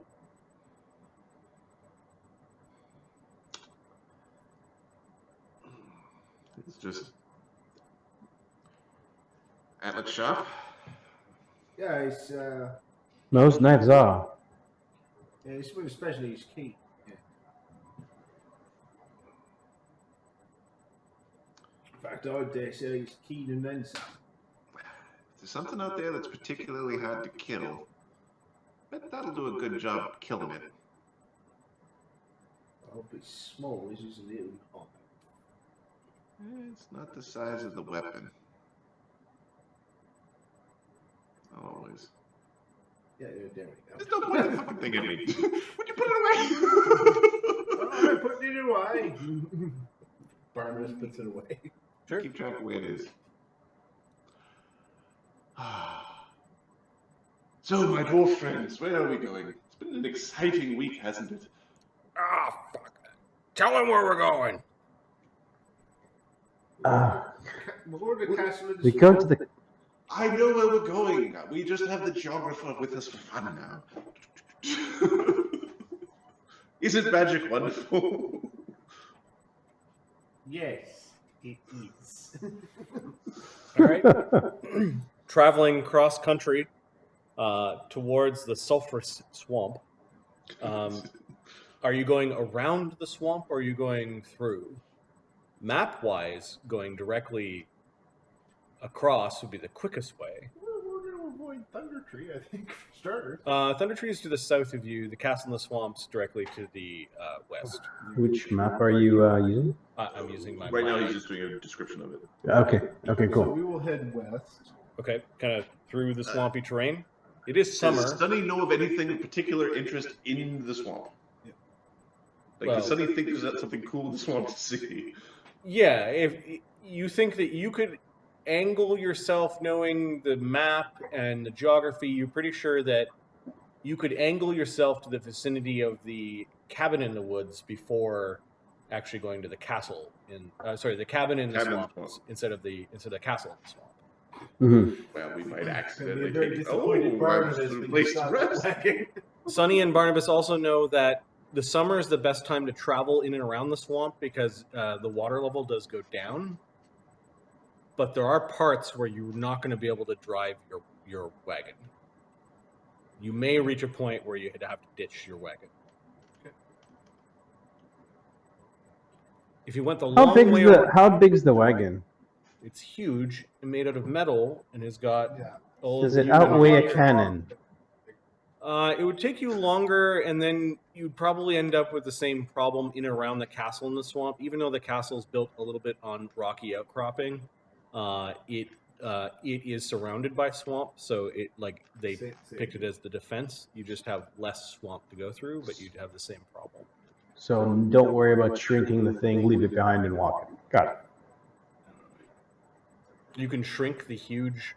It's just antlet sharp. Yeah, it's Most knives are. yeah, it's especially his key. Yeah. In fact, I would dare say he's keen and then some. If there's something out there that's particularly hard to kill, bet that'll do a good job killing it. I hope it's small. It's just a little hot. It's not the size of the weapon. Always. Yeah, there we go. There's no point in the fucking thing at me. Would you put it away? I'm putting it away. Barnabas puts it away. Sure. Keep track of where it is. So, my dwarf friends, where are we going? It's been an exciting week, hasn't it? Ah, fuck. Tell him where we're going. We'll go to the castle of the We go to the. I know where we're going. We just have the geographer with us for fun now. Isn't magic wonderful? Yes, it is. All right. Traveling cross country towards the sulfurous swamp. Are you going around the swamp or are you going through? Map-wise, going directly across would be the quickest way. We're going to avoid Thunder Tree, I think, for starters. Thunder Tree is to the south of you. The castle in the swamps directly to the west. Which map are you using? I'm using my Right now, map. he's just doing a description of it. Okay. Okay. So Cool. we will head west. Okay, kind of through the swampy terrain. It is summer. Does Sunny know of anything of particular interest in the swamp? Yeah. Like, does Sunny think there's something cool in the swamp to see? Yeah, if you think that you could angle yourself knowing the map and the geography, you're pretty sure that you could angle yourself to the vicinity of the cabin in the woods before actually going to the castle in the cabin in the swamp instead of the castle in the swamp. Mm-hmm. Well, we might It's gonna be a accidentally very think, disappointed Barnabas that's the when place you to stop rest. wagging. Sonny and Barnabas also know that the summer is the best time to travel in and around the swamp because the water level does go down. But there are parts where you're not going to be able to drive your wagon. You may reach a point where you have to ditch your wagon. Okay. If you went the long way around, How big's the wagon? it's huge and made out of metal and has got Yeah. old. Does it outweigh a cannon? It would take you longer, and then you'd probably end up with the same problem in and around the castle in the swamp. Even though the castle is built a little bit on rocky outcropping, it is surrounded by swamp. So they Same. picked it as the defense. You just have less swamp to go through, but you'd have the same problem. So don't worry about shrinking the thing. Leave it behind and walk it. Got it. You can shrink the huge.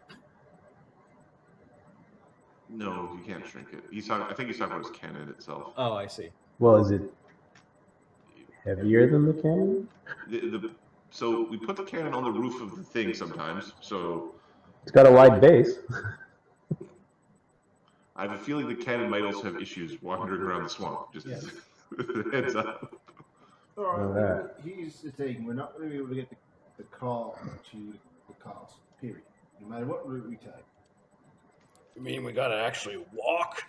No, you can't shrink it. I think he's talking about his cannon itself. Oh, I see. Well, is it heavier than the cannon? So we put the cannon on the roof of the thing sometimes. So It's got a wide base. I have a feeling the cannon might also have issues wandering around the swamp. Just Yes. heads up. Alright, here's the thing. We're not going to be able to get the car to the castle, period. No matter what route we take. You mean we gotta actually walk?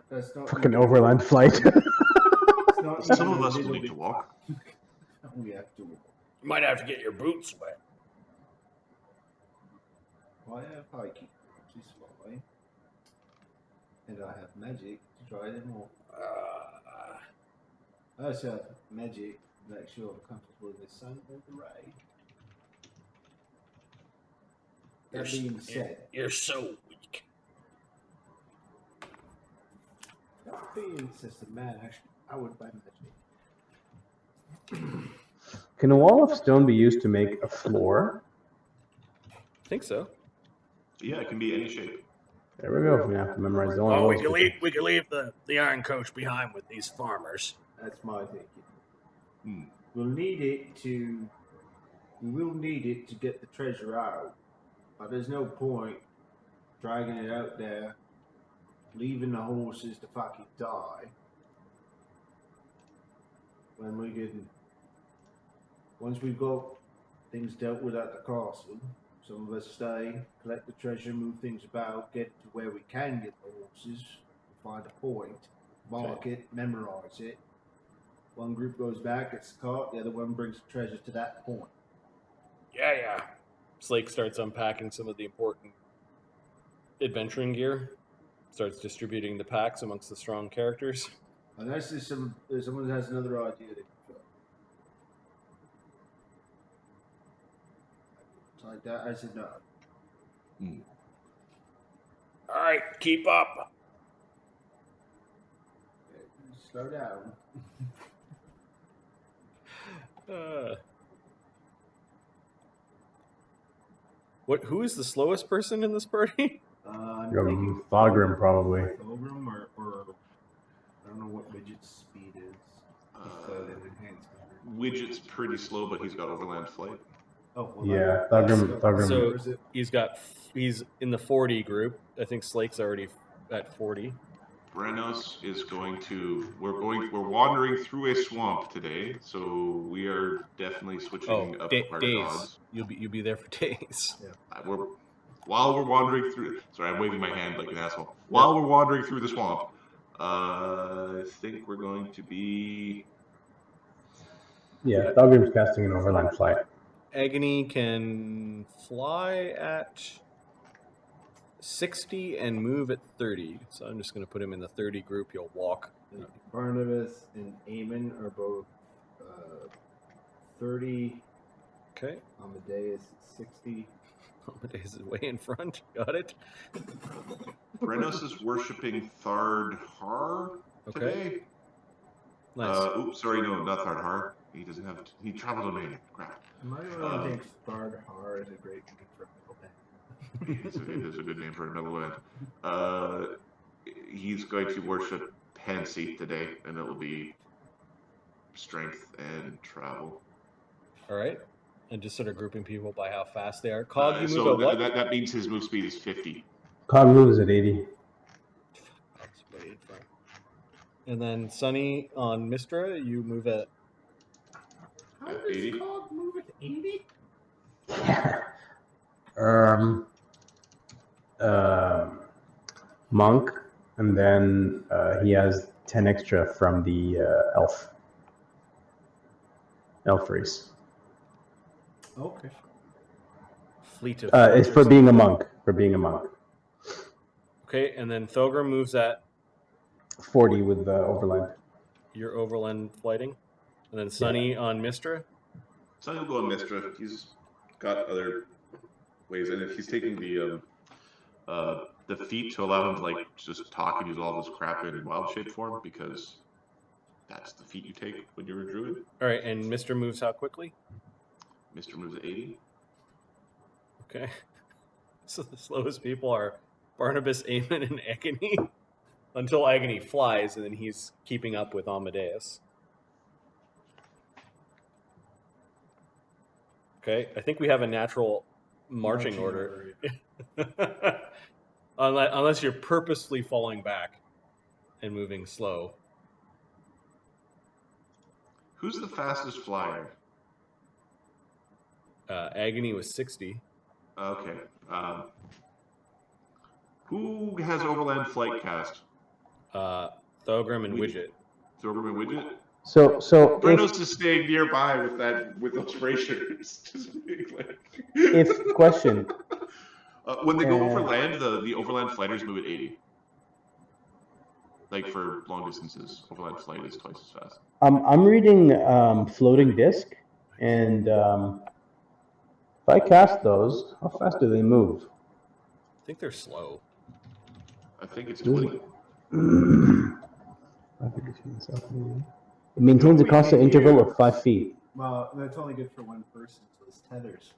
That's not Fucking overland flight. It's not Some even of a us will little need bit- to walk. We have to walk. You might have to get your boots wet. I have hiking, which is fine. And I have magic to dry them off. Also, magic makes sure I'm comfortable in the sun or the rain. That being said, You're so weak. that being systematic, I would buy magic. Can a wall of stone be used to make a floor? I think so. Yeah, it can be any shape. There we go. We have to memorize the only Oh, walls. we could leave the iron coach behind with these farmers. That's my thinking. Hmm. We will need it to get the treasure out, but there's no point dragging it out there, leaving the horses to fucking die, when we can. Once we've got things dealt with at the castle, some of us stay, collect the treasure, move things about, get to where we can get the horses, find a point, mark it, memorize it. One group goes back, gets the cart, the other one brings the treasure to that point. Yeah. Slake starts unpacking some of the important adventuring gear, starts distributing the packs amongst the strong characters. Unless there's someone has another idea. Like that, I said no. All right, keep up. Slow down. Who is the slowest person in this party? I'm thinking Thogrim, probably. Thogrim or I don't know what Widget's speed is. Widget's pretty slow, but he's got overland flight. Oh, well, Yeah, Thogrim. So he's in the 40 group. I think Slake's already at 40. Brenos is going to. We're wandering through a swamp today, so we are definitely switching up our days. gods. You'll be there for days. Yeah. While we're wandering through. Sorry, I'm waving my hand like an asshole. While we're wandering through the swamp, I think we're going to be. Yeah, Thogrim's casting an overland flight. Agony can fly at 60 and move at 30. So I'm just going to put him in the 30 group. He'll walk. Barnabus and Eamon are both 30. Okay. Amadeus is 60. Amadeus is way in front. Got it. Brenos is worshipping Thard Har today. Okay. Nice. Oops, sorry, no, not Thard Har. He doesn't have. He traveled to Maine. Crap. My own thinks Bard Har is a great name for a middle It is a good name for a middleman. He's going to worship Pansy today, and it will be strength and travel. All right. And just sort of grouping people by how fast they are. Cog, you move so at what? that means his move speed is 50. Cog moves at 80. That's way in front. And then Sunny on Mistra, you move at How At does 80? Cog move at 80? Monk, and then he has 10 extra from the elf race. Okay. Fleet of It's for being a monk. Okay, and then Thogrim moves at 40 with the overland. your overland flighting. And then Sunny on Mistra. Sonny will go on Mistra. He's got other ways, and if he's taking the feat to allow him to like just talk and use all this crap in wild shape form, because that's the feat you take when you're a druid. All right, and Mistra moves how quickly? Mr. moves at 80. Okay. So the slowest people are Barnabas, Eamon, and Agony. Until Agony flies, and then he's keeping up with Amadeus. Okay, I think we have a natural marching order. Unless you're purposely falling back and moving slow. Who's the fastest flyer? Agony was 60. Okay. Who has overland flight cast? Thogrim and Widget. Thorgrim and Widget? So Brenos is staying nearby with those bracers. if question, When they go over land, the overland fighters move at 80. Like for long distances, overland flight is twice as fast. I'm reading floating disc, and if I cast those, how fast do they move? I think they're slow. I think it's 20. It maintains a constant interval of 5 feet. Well, that's only good for one person, so it's tethers.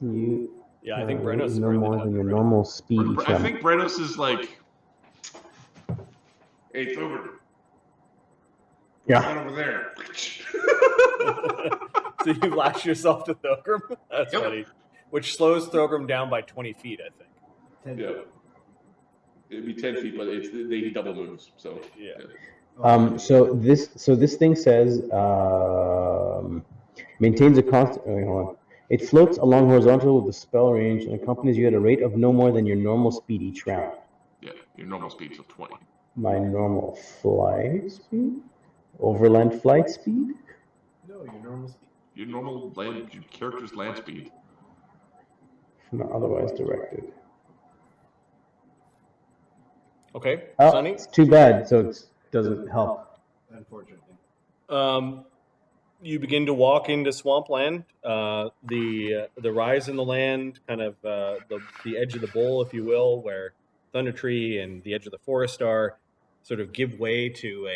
Yeah, I think Brenos is no more than your normal speed each I round. think Brenos is like, hey, Thogrim. Yeah. Right over there. So you lash yourself to Thogrim? That's Yep. funny. Which slows Thogrim down by 20 feet, I think. 10 Yeah. feet. It'd be 10 feet, but they double moves. So Yeah. So this thing says maintains a constant. Wait, hold on. It floats along horizontal with the spell range and accompanies you at a rate of no more than your normal speed each round. Yeah, your normal speed's of 20. My normal flight speed, overland flight speed. No, your normal speed. Your normal your character's land speed. Not otherwise directed. Okay, Oh, Sonny? it's too bad. So it doesn't help. Unfortunately. You begin to walk into swampland. The rise in the land, kind of the edge of the bowl, if you will, where Thunder Tree and the edge of the forest are, sort of give way to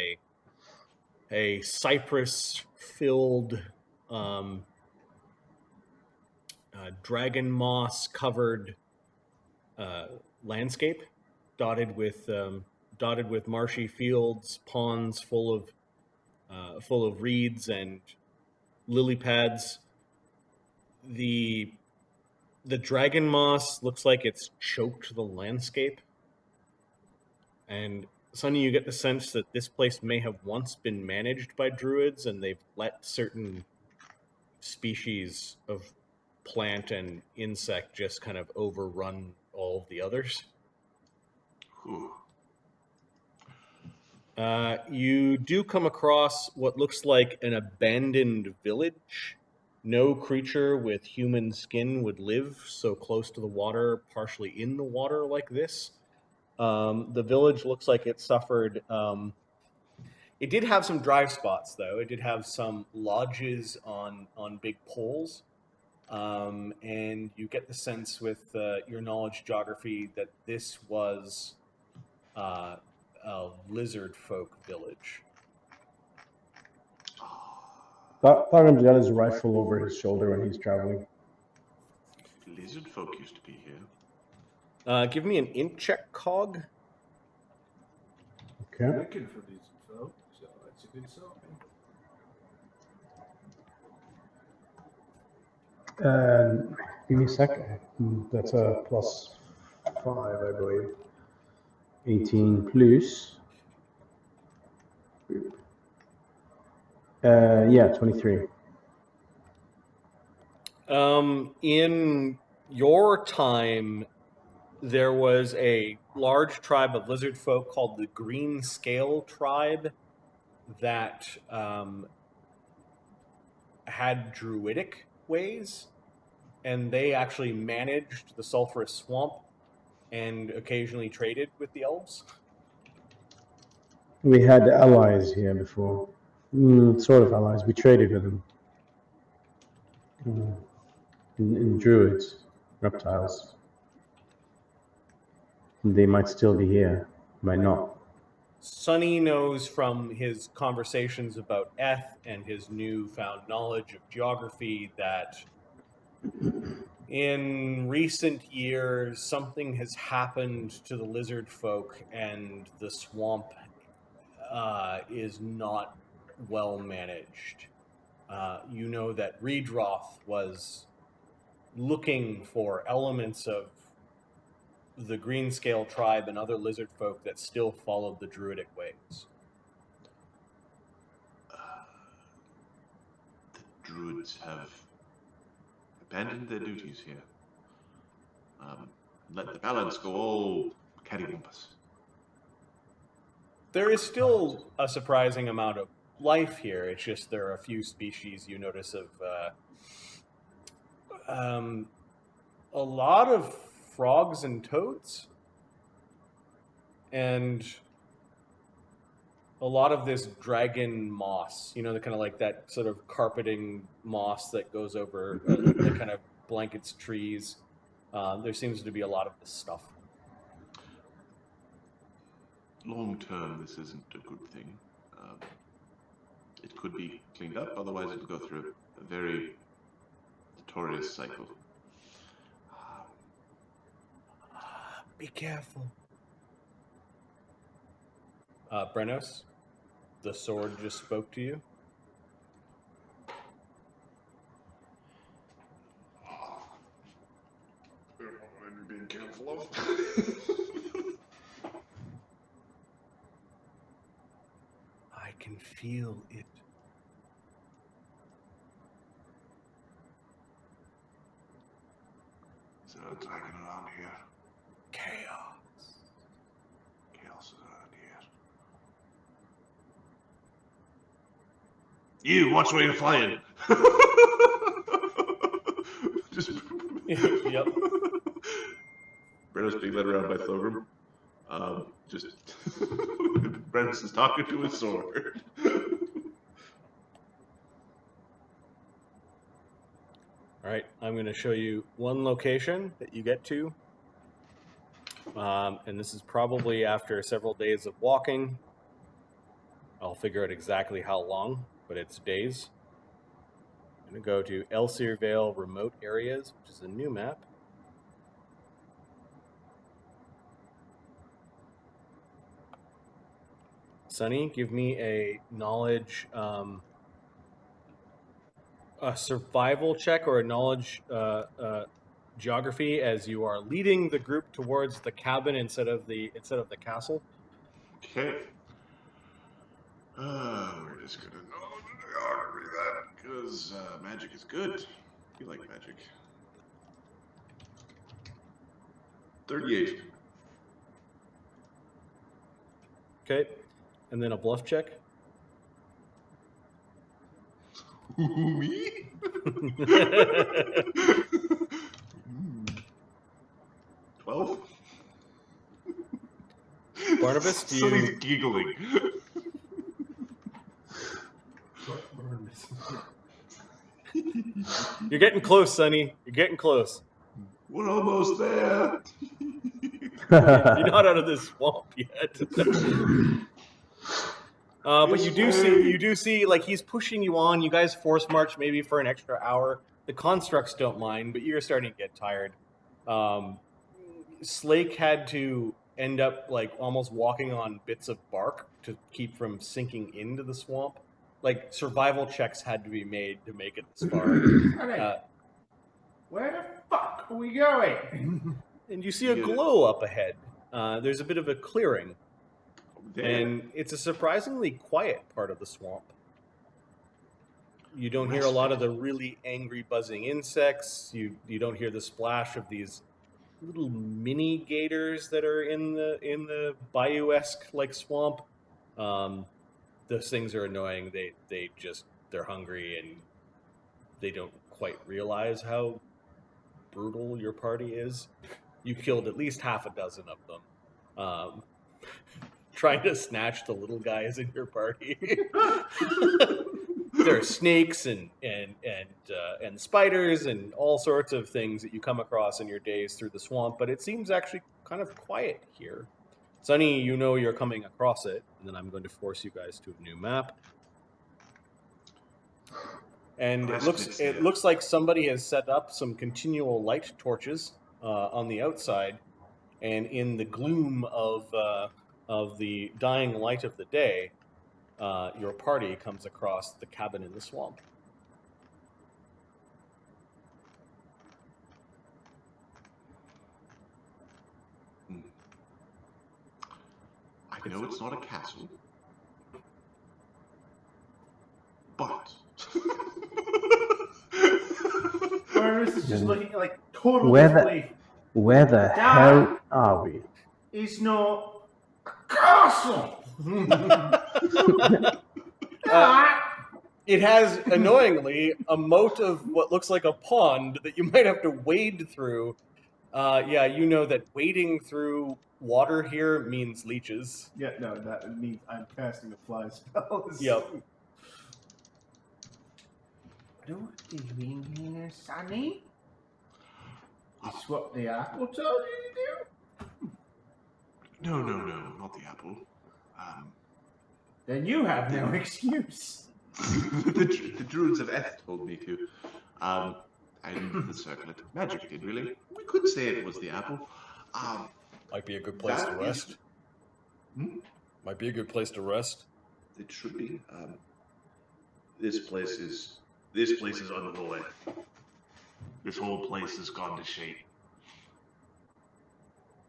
a cypress-filled, dragon moss-covered landscape, dotted with marshy fields, ponds full of reeds and lily pads. The dragon moss looks like it's choked the landscape. And Sonny, you get the sense that this place may have once been managed by druids, and they've let certain species of plant and insect just kind of overrun all of the others. Ooh. You do come across what looks like an abandoned village. No creature with human skin would live so close to the water, partially in the water like this. The village looks like it suffered... it did have some dry spots, though. It did have some lodges on big poles. And you get the sense with your knowledge geography that this was a lizard folk village. Thogrim's got his rifle over his shoulder when he's traveling. Lizard folk used to be here. Give me an int check, Cog. Okay. Looking for these folk, so that's a good sign. Give me a second. That's a +5, I believe. 18 plus. Yeah, 23. In your time, there was a large tribe of lizard folk called the Green Scale Tribe that had druidic ways, and they actually managed the sulfurous swamp and occasionally traded with the elves. We had allies here before. Sort of allies. We traded with them. In druids, reptiles. They might still be here, might not. Sonny knows from his conversations about Eth and his newfound knowledge of geography that in recent years something has happened to the lizard folk, and the swamp is not well managed. You know that Redroth was looking for elements of the Greenscale tribe and other lizard folk that still followed the druidic ways. The druids have abandoned their duties here. Let the balance go all cattywampus. There is still a surprising amount of life here. It's just there are a few species you notice of a lot of frogs and toads, and a lot of this dragon moss, you know, the kind of like that sort of carpeting moss that goes over, that kind of blankets trees. There seems to be a lot of this stuff. Long term, this isn't a good thing. It could be cleaned up, otherwise it would go through a very notorious cycle. Be careful. Brenos, the sword just spoke to you. I'm being careful of. I can feel it. Is there a dragon around here? Chaos. Chaos is around here. You, watch where you're flying. Just Yep. Brenna's being led around by Thogrim. Just Brenna's is talking to his sword. All right, I'm going to show you one location that you get to. And this is probably after several days of walking. I'll figure out exactly how long, but it's days. I'm going to go to Elsir Vale Remote Areas, which is a new map. Sunny, give me a knowledge, a survival check or a knowledge geography as you are leading the group towards the cabin instead of the castle. Okay. We're just gonna know geography that because magic is good. You like magic. 38. Okay, and then a bluff check. Me? 12? Barnabas, do you... Somebody's giggling. You're getting close, Sonny. You're getting close. We're almost there. You're not out of this swamp yet. But you do see, like, he's pushing you on. You guys force march maybe for an extra hour. The constructs don't mind, but you're starting to get tired. Slake had to end up, like, almost walking on bits of bark to keep from sinking into the swamp. Like, survival checks had to be made to make it this far. Where the fuck are we going? And you see a glow up ahead. There's a bit of a clearing. There. And it's a surprisingly quiet part of the swamp. You don't hear a lot of the really angry buzzing insects. You don't hear the splash of these little mini gators that are in the bayou-esque like swamp. Those things are annoying. They're hungry and they don't quite realize how brutal your party is. You killed at least half a dozen of them. Trying to snatch the little guys in your party. There are snakes and spiders and all sorts of things that you come across in your days through the swamp, but it seems actually kind of quiet here. Sunny, you know you're coming across it, and then I'm going to force you guys to a new map. And it looks like somebody has set up some continual light torches on the outside, and in the gloom of the dying light of the day, your party comes across the cabin in the swamp. I know it's not a castle, but Barnabas is just looking like total Where disbelief. Where the hell are we? It's not a castle. It has, annoyingly, a moat of what looks like a pond that you might have to wade through Yeah, you know that wading through water here means leeches. Yeah, no, that means I'm casting a fly spell. Yep. What are you doing here, Sonny? Is what the apple told you to do? No, not the apple. Then you have no excuse. The Druids of Eth told me to. I didn't circle it. Magic did, really. We could say it was the apple. Might be a good place to That rest. is- Might be a good place to rest. It should be. This place is unholy. This whole place has gone to shade.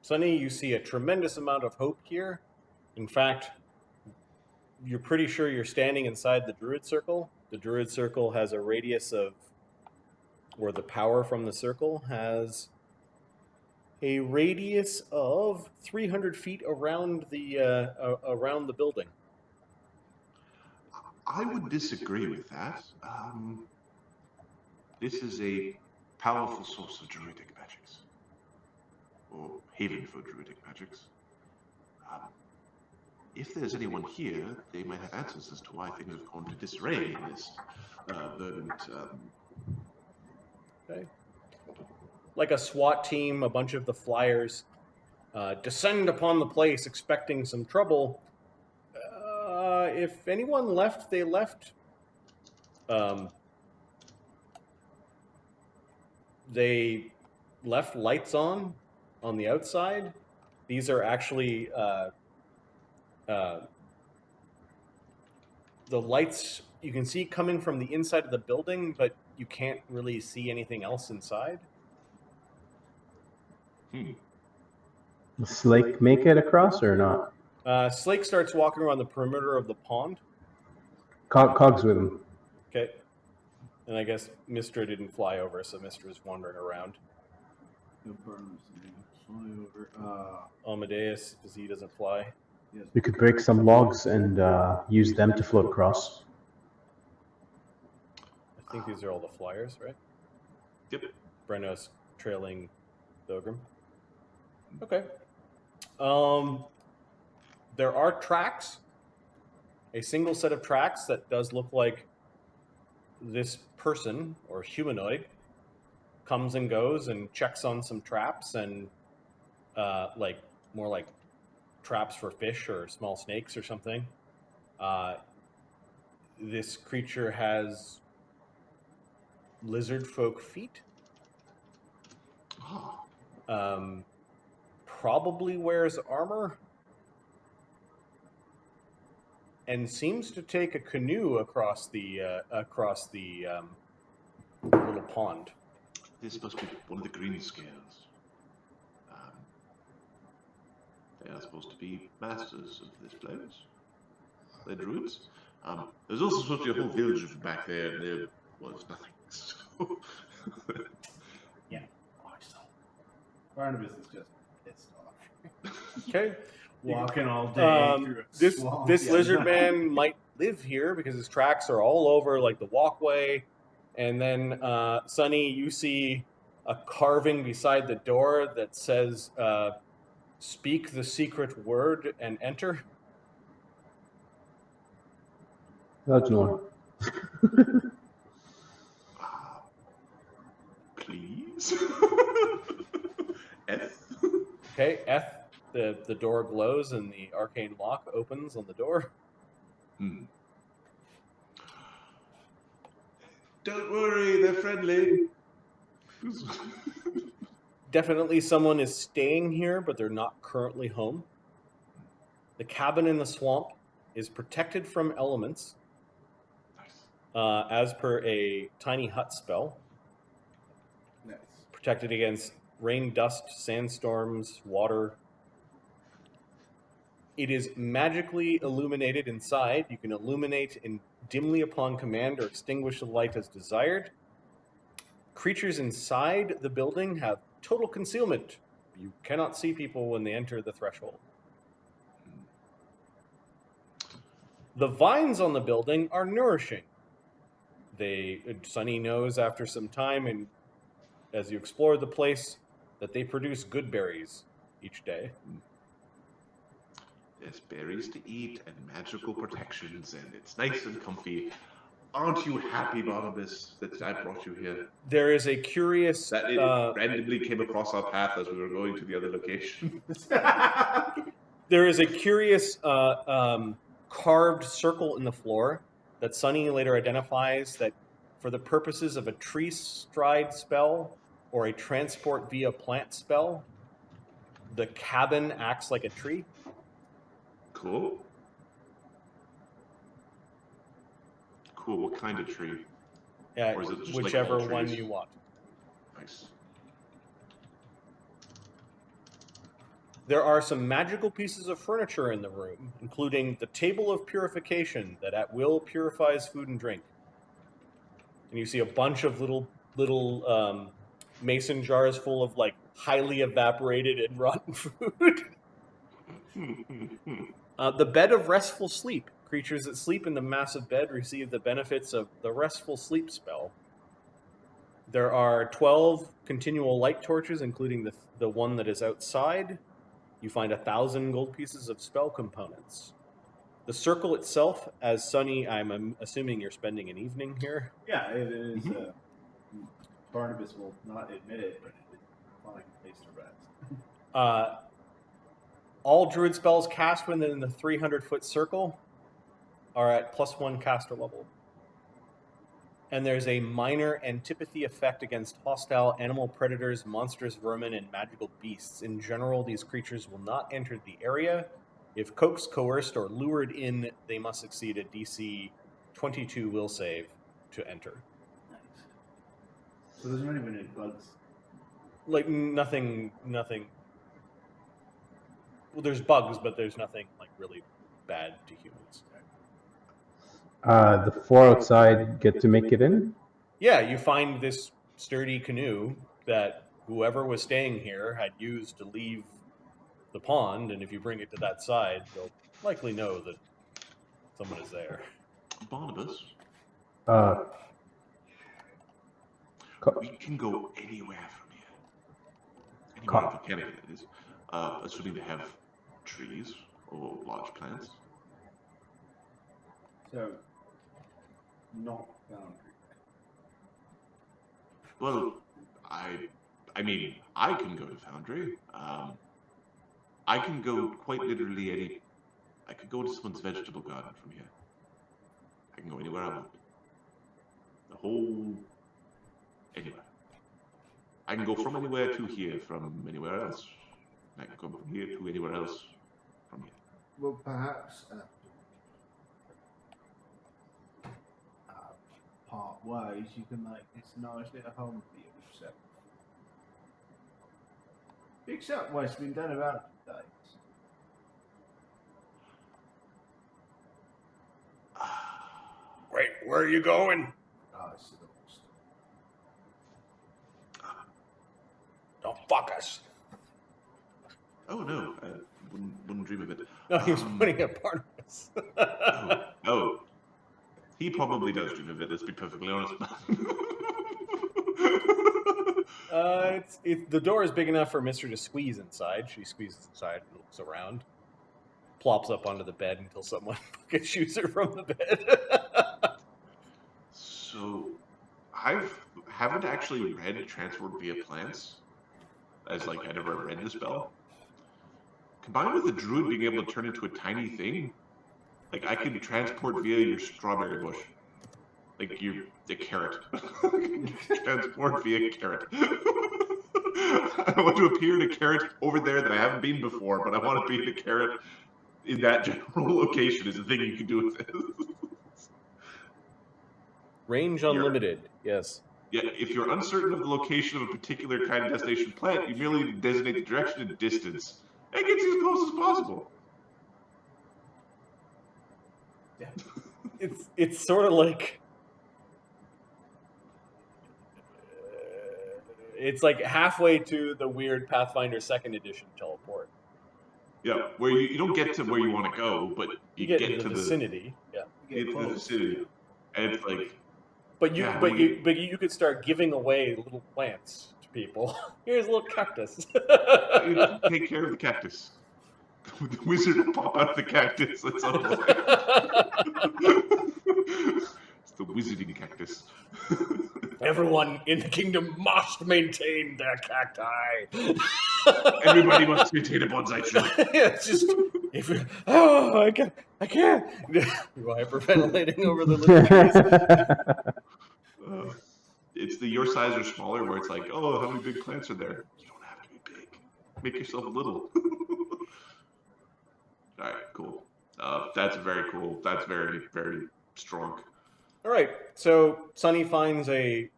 Sonny, you see a tremendous amount of hope here. In fact, you're pretty sure you're standing inside the Druid Circle. The Druid Circle has a radius of, or the power from the circle has a radius of 300 feet around the building. I would disagree with that. This is a powerful source of druidic magics, or haven for druidic magics. If there's anyone here, they might have answers as to why things have gone to disarray in this verdant. Okay. Like a SWAT team, a bunch of the flyers descend upon the place expecting some trouble. If anyone left, they left. They left lights on the outside. These are actually the lights you can see coming from the inside of the building, but you can't really see anything else inside. Does Slake make it across or not? Slake starts walking around the perimeter of the pond. Cog's with him. Okay. And I guess Mistra didn't fly over, so Mistra's wandering around. No Barnabus and Agony. Fly over. Amadeus, because he doesn't fly. Yes. We could break some logs and use them to float across. I think these are all the flyers, right? Yep. Brenno's trailing Pilgrim. Okay. There are tracks. A single set of tracks that does look like this person or humanoid comes and goes and checks on some traps and like more like traps for fish or small snakes or something. This creature has lizard folk feet. Probably wears armor and seems to take a canoe across the little pond. This must be one of the green scales. They are supposed to be masters of this place. They're druids. There's also supposed to be a whole village of back there, and there was nothing. So Yeah. Barnabas is just pissed off. Okay. Walking all day through a This swamp. this Yeah. lizard man might live here because his tracks are all over like the walkway. And then Sonny, you see a carving beside the door that says speak the secret word and enter. That's one. please. F. Okay, the door glows and the arcane lock opens on the door. Don't worry, they're friendly. Definitely someone is staying here, but they're not currently home. The cabin in the swamp is protected from elements, as per a tiny hut spell. Nice. Protected against rain, dust, sandstorms, water. It is magically illuminated inside. You can illuminate dimly upon command or extinguish the light as desired. Creatures inside the building have total concealment. You cannot see people when they enter the threshold. The vines on the building are nourishing. Sonny knows after some time, and as you explore the place, that they produce good berries each day. There's berries to eat and magical protections, and it's nice and comfy. Aren't you happy, Barnabas, that I brought you here? There is a curious... That it randomly came across our path as we were going to the other location. There is a curious carved circle in the floor that Sunny later identifies that for the purposes of a tree stride spell or a transport via plant spell, the cabin acts like a tree. Cool. Cool. What kind of tree? Yeah, Or is it just whichever like all one trees? you want. Nice. There are some magical pieces of furniture in the room, including the table of purification that at will purifies food and drink. And you see a bunch of little mason jars full of like highly evaporated and rotten food. The bed of restful sleep. Creatures that sleep in the massive bed receive the benefits of the restful sleep spell. There are 12 continual light torches, including the one that is outside. You find 1,000 gold pieces of spell components. The circle itself, as Sunny, I'm assuming you're spending an evening here. Yeah, it is. Barnabas will not admit it, but it's a fine place to rest. All druid spells cast within the 300-foot circle are at +1 caster level. And there's a minor antipathy effect against hostile animal predators, monstrous vermin, and magical beasts. In general, these creatures will not enter the area. If coaxed, coerced, or lured in, they must succeed a DC 22 will save to enter. Nice. So there's not even any bugs. Like, nothing... Well, there's bugs, but there's nothing, like, really bad to humans. The 4 outside get to make it in? Yeah, you find this sturdy canoe that whoever was staying here had used to leave the pond, and if you bring it to that side, they'll likely know that someone is there. Barnabas, we can go anywhere from here. Anywhere in Canada, that is. Assuming they have trees or large plants. So, not boundary. Well, I mean, I can go to Foundry. I can go quite literally I could go to someone's vegetable garden from here. I can go anywhere I want. Anywhere. I can go from anywhere to here, from anywhere else. I can go from here to anywhere else from here. Well, perhaps part ways you can make this nice little home for yourself. Except what's been done about the days. Wait, where are you going? Oh, it's the lost. Don't fuck us. Oh no, I wouldn't dream of it. No, he was pointing at Barnabas. Oh, he probably does dream of it. Let's be perfectly honest. The door is big enough for Mister to squeeze inside. She squeezes inside and looks around, plops up onto the bed until someone fucking shoots her from the bed. So, haven't actually read Transport via Plants, as like I never read the spell. Combined with the druid being able to turn into a tiny thing, like I can transport via your strawberry bush, like the carrot. Transport via carrot. I want to appear in a carrot over there that I haven't been before, but I want to be in a carrot in that general location is the thing you can do with it. Range unlimited, yes. Yeah, if you're uncertain of the location of a particular kind of destination plant, you merely need to designate the direction and distance. It gets you as close as possible. Yeah. It's sort of like it's like halfway to the weird Pathfinder 2nd edition teleport. Yeah, where you don't get to where you want to go, but you get into to the vicinity. Yeah, you get to the vicinity, and it's like. But you could start giving away little plants people. Here's a little cactus. You take care of the cactus. The wizard will pop out of the cactus at some point. It's the wizarding cactus. Everyone in the kingdom must maintain their cacti. Everybody must maintain a bonsai tree. It's just I can't. You're hyperventilating over the little trees. It's the your size or smaller where it's like, oh, how many big plants are there? You don't have to be big. Make yourself a little. All right, cool. That's very cool. That's very, very strong. All right, so Sonny finds a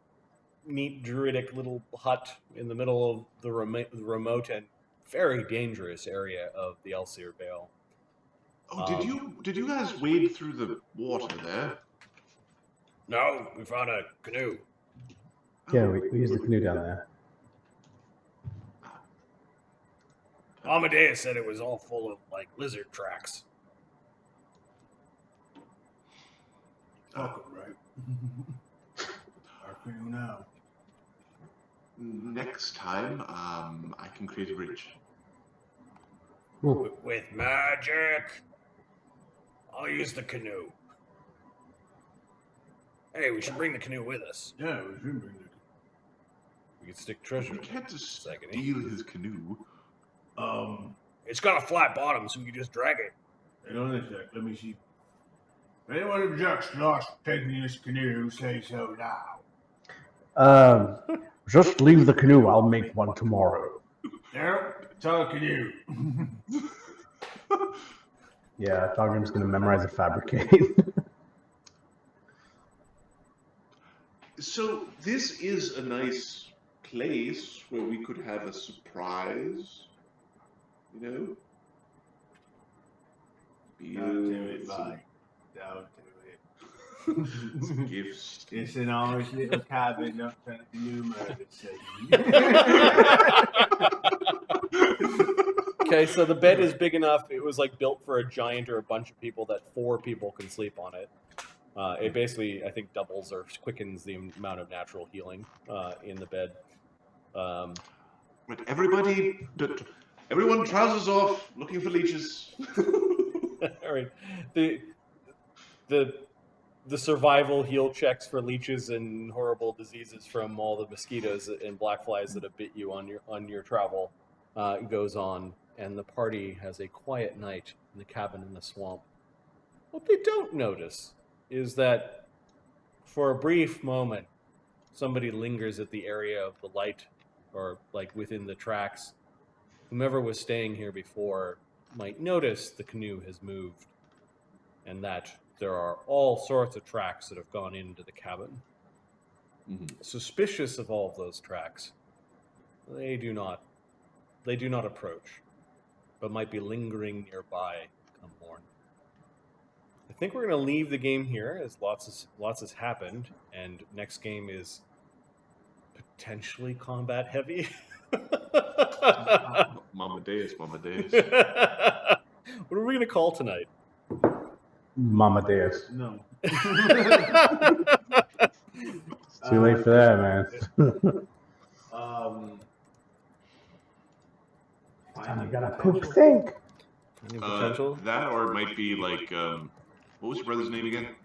neat druidic little hut in the middle of the remote and very dangerous area of the Elseer Vale. Oh, did you guys wade through the water there? No, we found a canoe. Yeah, we used the canoe down there. Amadeus said it was all full of, like, lizard tracks. Fuck it, right? Our canoe now. Next time, I can create a bridge. Cool. With magic. I'll use the canoe. Hey, we should bring the canoe with us. Yeah, we should bring it. We could stick treasure. We in it. can't just Second. steal his canoe. It's got a flat bottom, so we can just drag it. Hang on a sec, let me see. If anyone objects to us taking this canoe, say so now. Just leave the canoe. I'll make one tomorrow. There, it's our canoe. Yeah, Thogrim's gonna memorize and fabricate. So this is a nice place where we could have a surprise, you know? Don't do it, bye. Don't do it. Some gifts. It's an honest little cabin up at the new murder Okay, so the bed is big enough. It was like built for a giant or a bunch of people that 4 people can sleep on it. It basically, I think, doubles or quickens the amount of natural healing in the bed. Right, everyone trousers off, looking for leeches. All right, the survival heal checks for leeches and horrible diseases from all the mosquitoes and black flies that have bit you on your travel goes on, and the party has a quiet night in the cabin in the swamp. What they don't notice is that for a brief moment, somebody lingers at the area of the light or like within the tracks. Whomever was staying here before might notice the canoe has moved and that there are all sorts of tracks that have gone into the cabin. Mm-hmm. Suspicious of all of those tracks, they do not approach, but might be lingering nearby come morn. I think we're going to leave the game here as lots has happened, and next game is potentially combat heavy. Mama Deus. What are we going to call tonight? Mama Deus. No. It's too late for that, man. Time you gotta poop think. Any potential? That or it might be like, what was your brother's name again?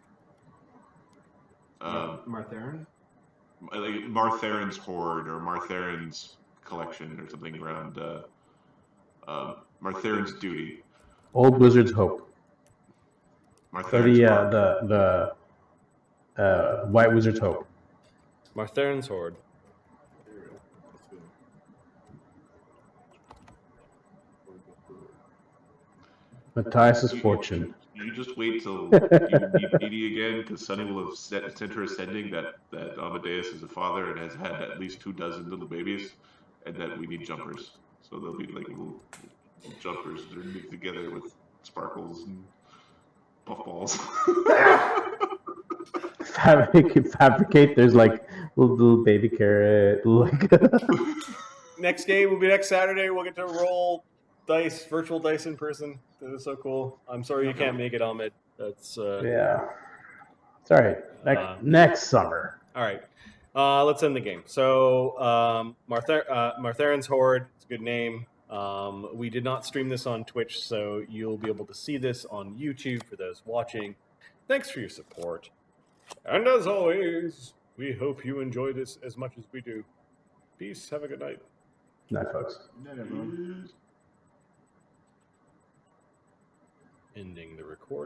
Martharan? Like Martharan's Hoard or Martharan's Collection or something around Martharan's Duty. Old Wizard's Hope. Martharan's The White Wizard's Hope. Martharan's Hoard. Matthias's Fortune. You just wait till you meet Edie again, because Sonny will have sent her a sending that Amadeus is a father and has had at least 24 little babies, and that we need jumpers. So they'll be like little jumpers that are mixed together with sparkles and puffballs. Fabricate. There's like little baby carrot. Like Next game will be next Saturday. We'll get to roll dice, virtual dice in person. That is so cool. I'm sorry you can't make it, Ahmed. That's yeah. It's all right. Next summer. All right. let's end the game. So Martharan's Hoard, it's a good name. We did not stream this on Twitch, so you'll be able to see this on YouTube for those watching. Thanks for your support. And as always, we hope you enjoy this as much as we do. Peace. Have a good night. Night, folks. Night, everyone. Ending the recording.